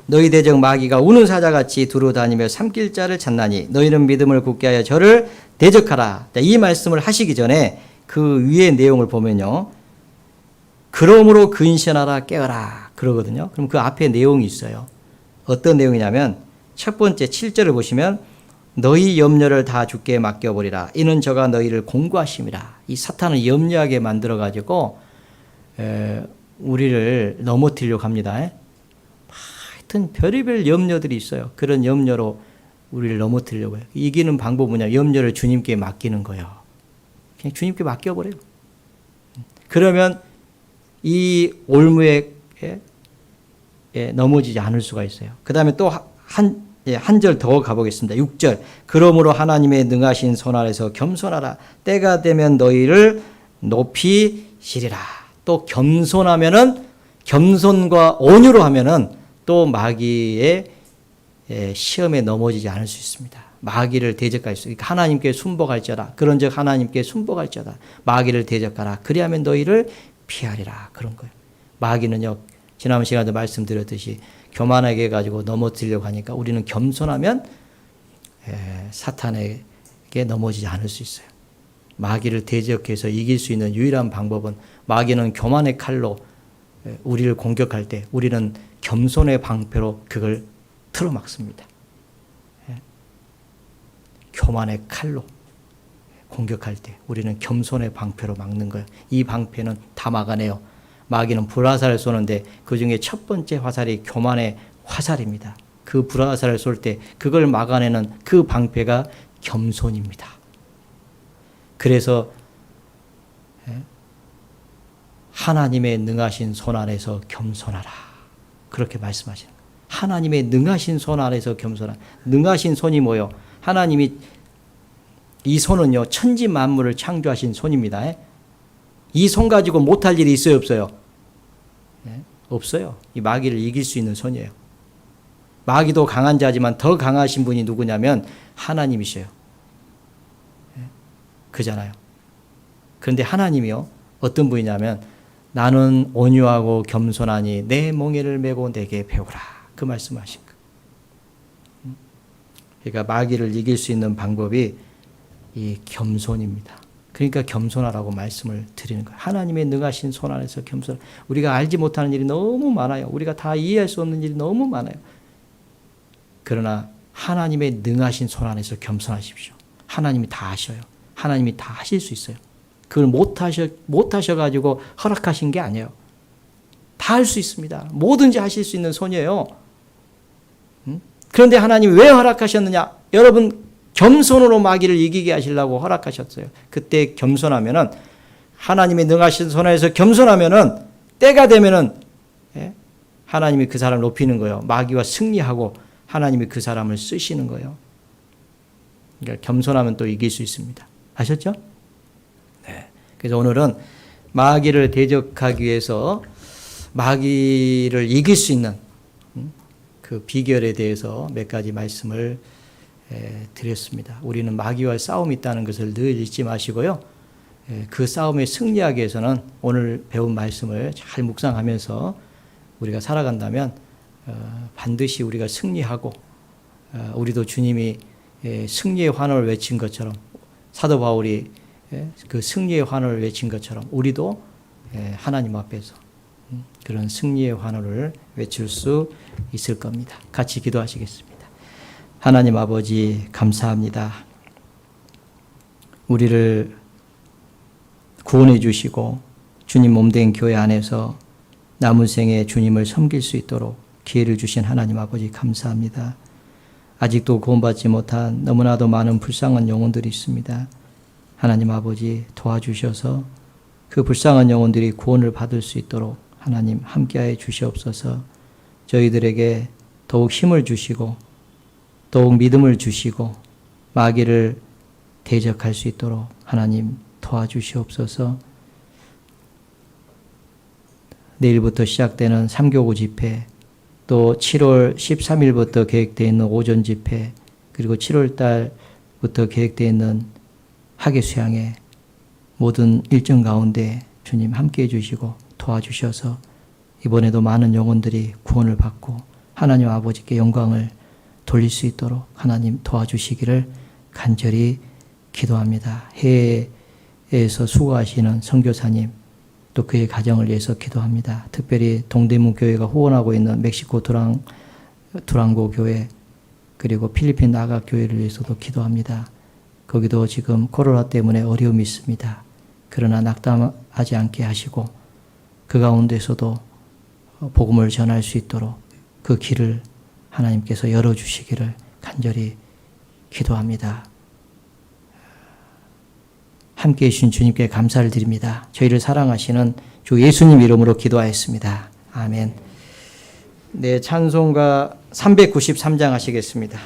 너희 대적 마귀가 우는 사자같이 두루다니며 삼킬 자를 찾나니 너희는 믿음을 굳게 하여 저를 대적하라. 이 말씀을 하시기 전에 그 위의 내용을 보면요. 그러므로 근신하라 깨어라 그러거든요. 그럼 그 앞에 내용이 있어요. 어떤 내용이냐면 첫 번째 7절을 보시면 너희 염려를 다 주께 맡겨버리라. 이는 저가 너희를 공고하심이라. 이 사탄을 염려하게 만들어가지고 우리를 넘어뜨리려고 합니다. 하여튼 별의별 염려들이 있어요. 그런 염려로 우리를 넘어뜨리려고 해요. 이기는 방법은 뭐냐? 염려를 주님께 맡기는 거예요. 그냥 주님께 맡겨버려요. 그러면 이 올무에 넘어지지 않을 수가 있어요. 그 다음에 또 한 절 더 가보겠습니다. 6절 그러므로 하나님의 능하신 손 아래서 겸손하라. 때가 되면 너희를 높이시리라. 또 겸손하면은 겸손과 온유로 하면은 또 마귀의 시험에 넘어지지 않을 수 있습니다. 마귀를 대적할 수 있으니까 하나님께 순복할지어다. 그런즉 하나님께 순복할지어다. 마귀를 대적하라. 그리하면 너희를 피하리라. 그런 거예요. 마귀는요. 지난 시간에도 말씀드렸듯이 교만하게 해가지고 넘어뜨리려고 하니까 우리는 겸손하면 사탄에게 넘어지지 않을 수 있어요. 마귀를 대적해서 이길 수 있는 유일한 방법은 마귀는 교만의 칼로 우리를 공격할 때 우리는 겸손의 방패로 그걸 틀어막습니다. 교만의 칼로 공격할 때 우리는 겸손의 방패로 막는 거예요. 이 방패는 다 막아내요. 마귀는 불화살을 쏘는데 그중에 첫 번째 화살이 교만의 화살입니다. 그 불화살을 쏠 때 그걸 막아내는 그 방패가 겸손입니다. 그래서 하나님의 능하신 손 아래서 겸손하라. 그렇게 말씀하시는 거예요. 하나님의 능하신 손 아래서 겸손하라. 능하신 손이 뭐요? 하나님이 이 손은요 천지 만물을 창조하신 손입니다. 이 손 가지고 못할 일이 있어요, 없어요? 없어요. 이 마귀를 이길 수 있는 손이에요. 마귀도 강한 자지만 더 강하신 분이 누구냐면 하나님이셔요. 그잖아요. 그런데 하나님이요 어떤 분이냐면 나는 온유하고 겸손하니 내 멍에를 메고 내게 배우라. 그 말씀하신 거. 그러니까 마귀를 이길 수 있는 방법이 이 겸손입니다. 그러니까 겸손하라고 말씀을 드리는 거예요. 하나님의 능하신 손 안에서 겸손. 우리가 알지 못하는 일이 너무 많아요. 우리가 다 이해할 수 없는 일이 너무 많아요. 그러나 하나님의 능하신 손 안에서 겸손하십시오. 하나님이 다 아셔요. 하나님이 다 하실 수 있어요. 그걸 못하셔가지고 허락하신 게 아니에요. 다 할 수 있습니다. 뭐든지 하실 수 있는 손이에요. 그런데 하나님이 왜 허락하셨느냐? 여러분 겸손으로 마귀를 이기게 하시려고 허락하셨어요. 그때 겸손하면은 하나님의 능하신 손 안에서 겸손하면은 때가 되면은 하나님이 그 사람을 높이는 거예요. 마귀와 승리하고 하나님이 그 사람을 쓰시는 거예요. 그러니까 겸손하면 또 이길 수 있습니다. 아셨죠? 네. 그래서 오늘은 마귀를 대적하기 위해서 마귀를 이길 수 있는 그 비결에 대해서 몇 가지 말씀을 드렸습니다. 우리는 마귀와 싸움이 있다는 것을 늘 잊지 마시고요. 그 싸움에 승리하기 위해서는 오늘 배운 말씀을 잘 묵상하면서 우리가 살아간다면 반드시 우리가 승리하고 우리도 주님이 승리의 환호를 외친 것처럼 사도 바울이 그 승리의 환호를 외친 것처럼 우리도 하나님 앞에서 그런 승리의 환호를 외칠 수 있을 겁니다. 같이 기도하시겠습니다. 하나님 아버지 감사합니다. 우리를 구원해 주시고 주님 몸된 교회 안에서 남은 생에 주님을 섬길 수 있도록 기회를 주신 하나님 아버지 감사합니다. 아직도 구원받지 못한 너무나도 많은 불쌍한 영혼들이 있습니다. 하나님 아버지 도와주셔서 그 불쌍한 영혼들이 구원을 받을 수 있도록 하나님 함께하여 주시옵소서. 저희들에게 더욱 힘을 주시고 더욱 믿음을 주시고 마귀를 대적할 수 있도록 하나님 도와주시옵소서. 내일부터 시작되는 삼교구 집회, 또 7월 13일부터 계획되어 있는 오전 집회, 그리고 7월 달부터 계획되어 있는 학예 수양회 모든 일정 가운데 주님 함께해 주시고 도와주셔서 이번에도 많은 영혼들이 구원을 받고 하나님 아버지께 영광을 돌릴 수 있도록 하나님 도와주시기를 간절히 기도합니다. 해외에서 수고하시는 선교사님 또 그의 가정을 위해서 기도합니다. 특별히 동대문 교회가 후원하고 있는 멕시코 두랑고 교회 그리고 필리핀 나가 교회를 위해서도 기도합니다. 거기도 지금 코로나 때문에 어려움이 있습니다. 그러나 낙담하지 않게 하시고 그 가운데서도 복음을 전할 수 있도록 그 길을 하나님께서 열어주시기를 간절히 기도합니다. 함께해 주신 주님께 감사를 드립니다. 저희를 사랑하시는 주 예수님 이름으로 기도하였습니다. 아멘. 네, 찬송가 393장 하시겠습니다.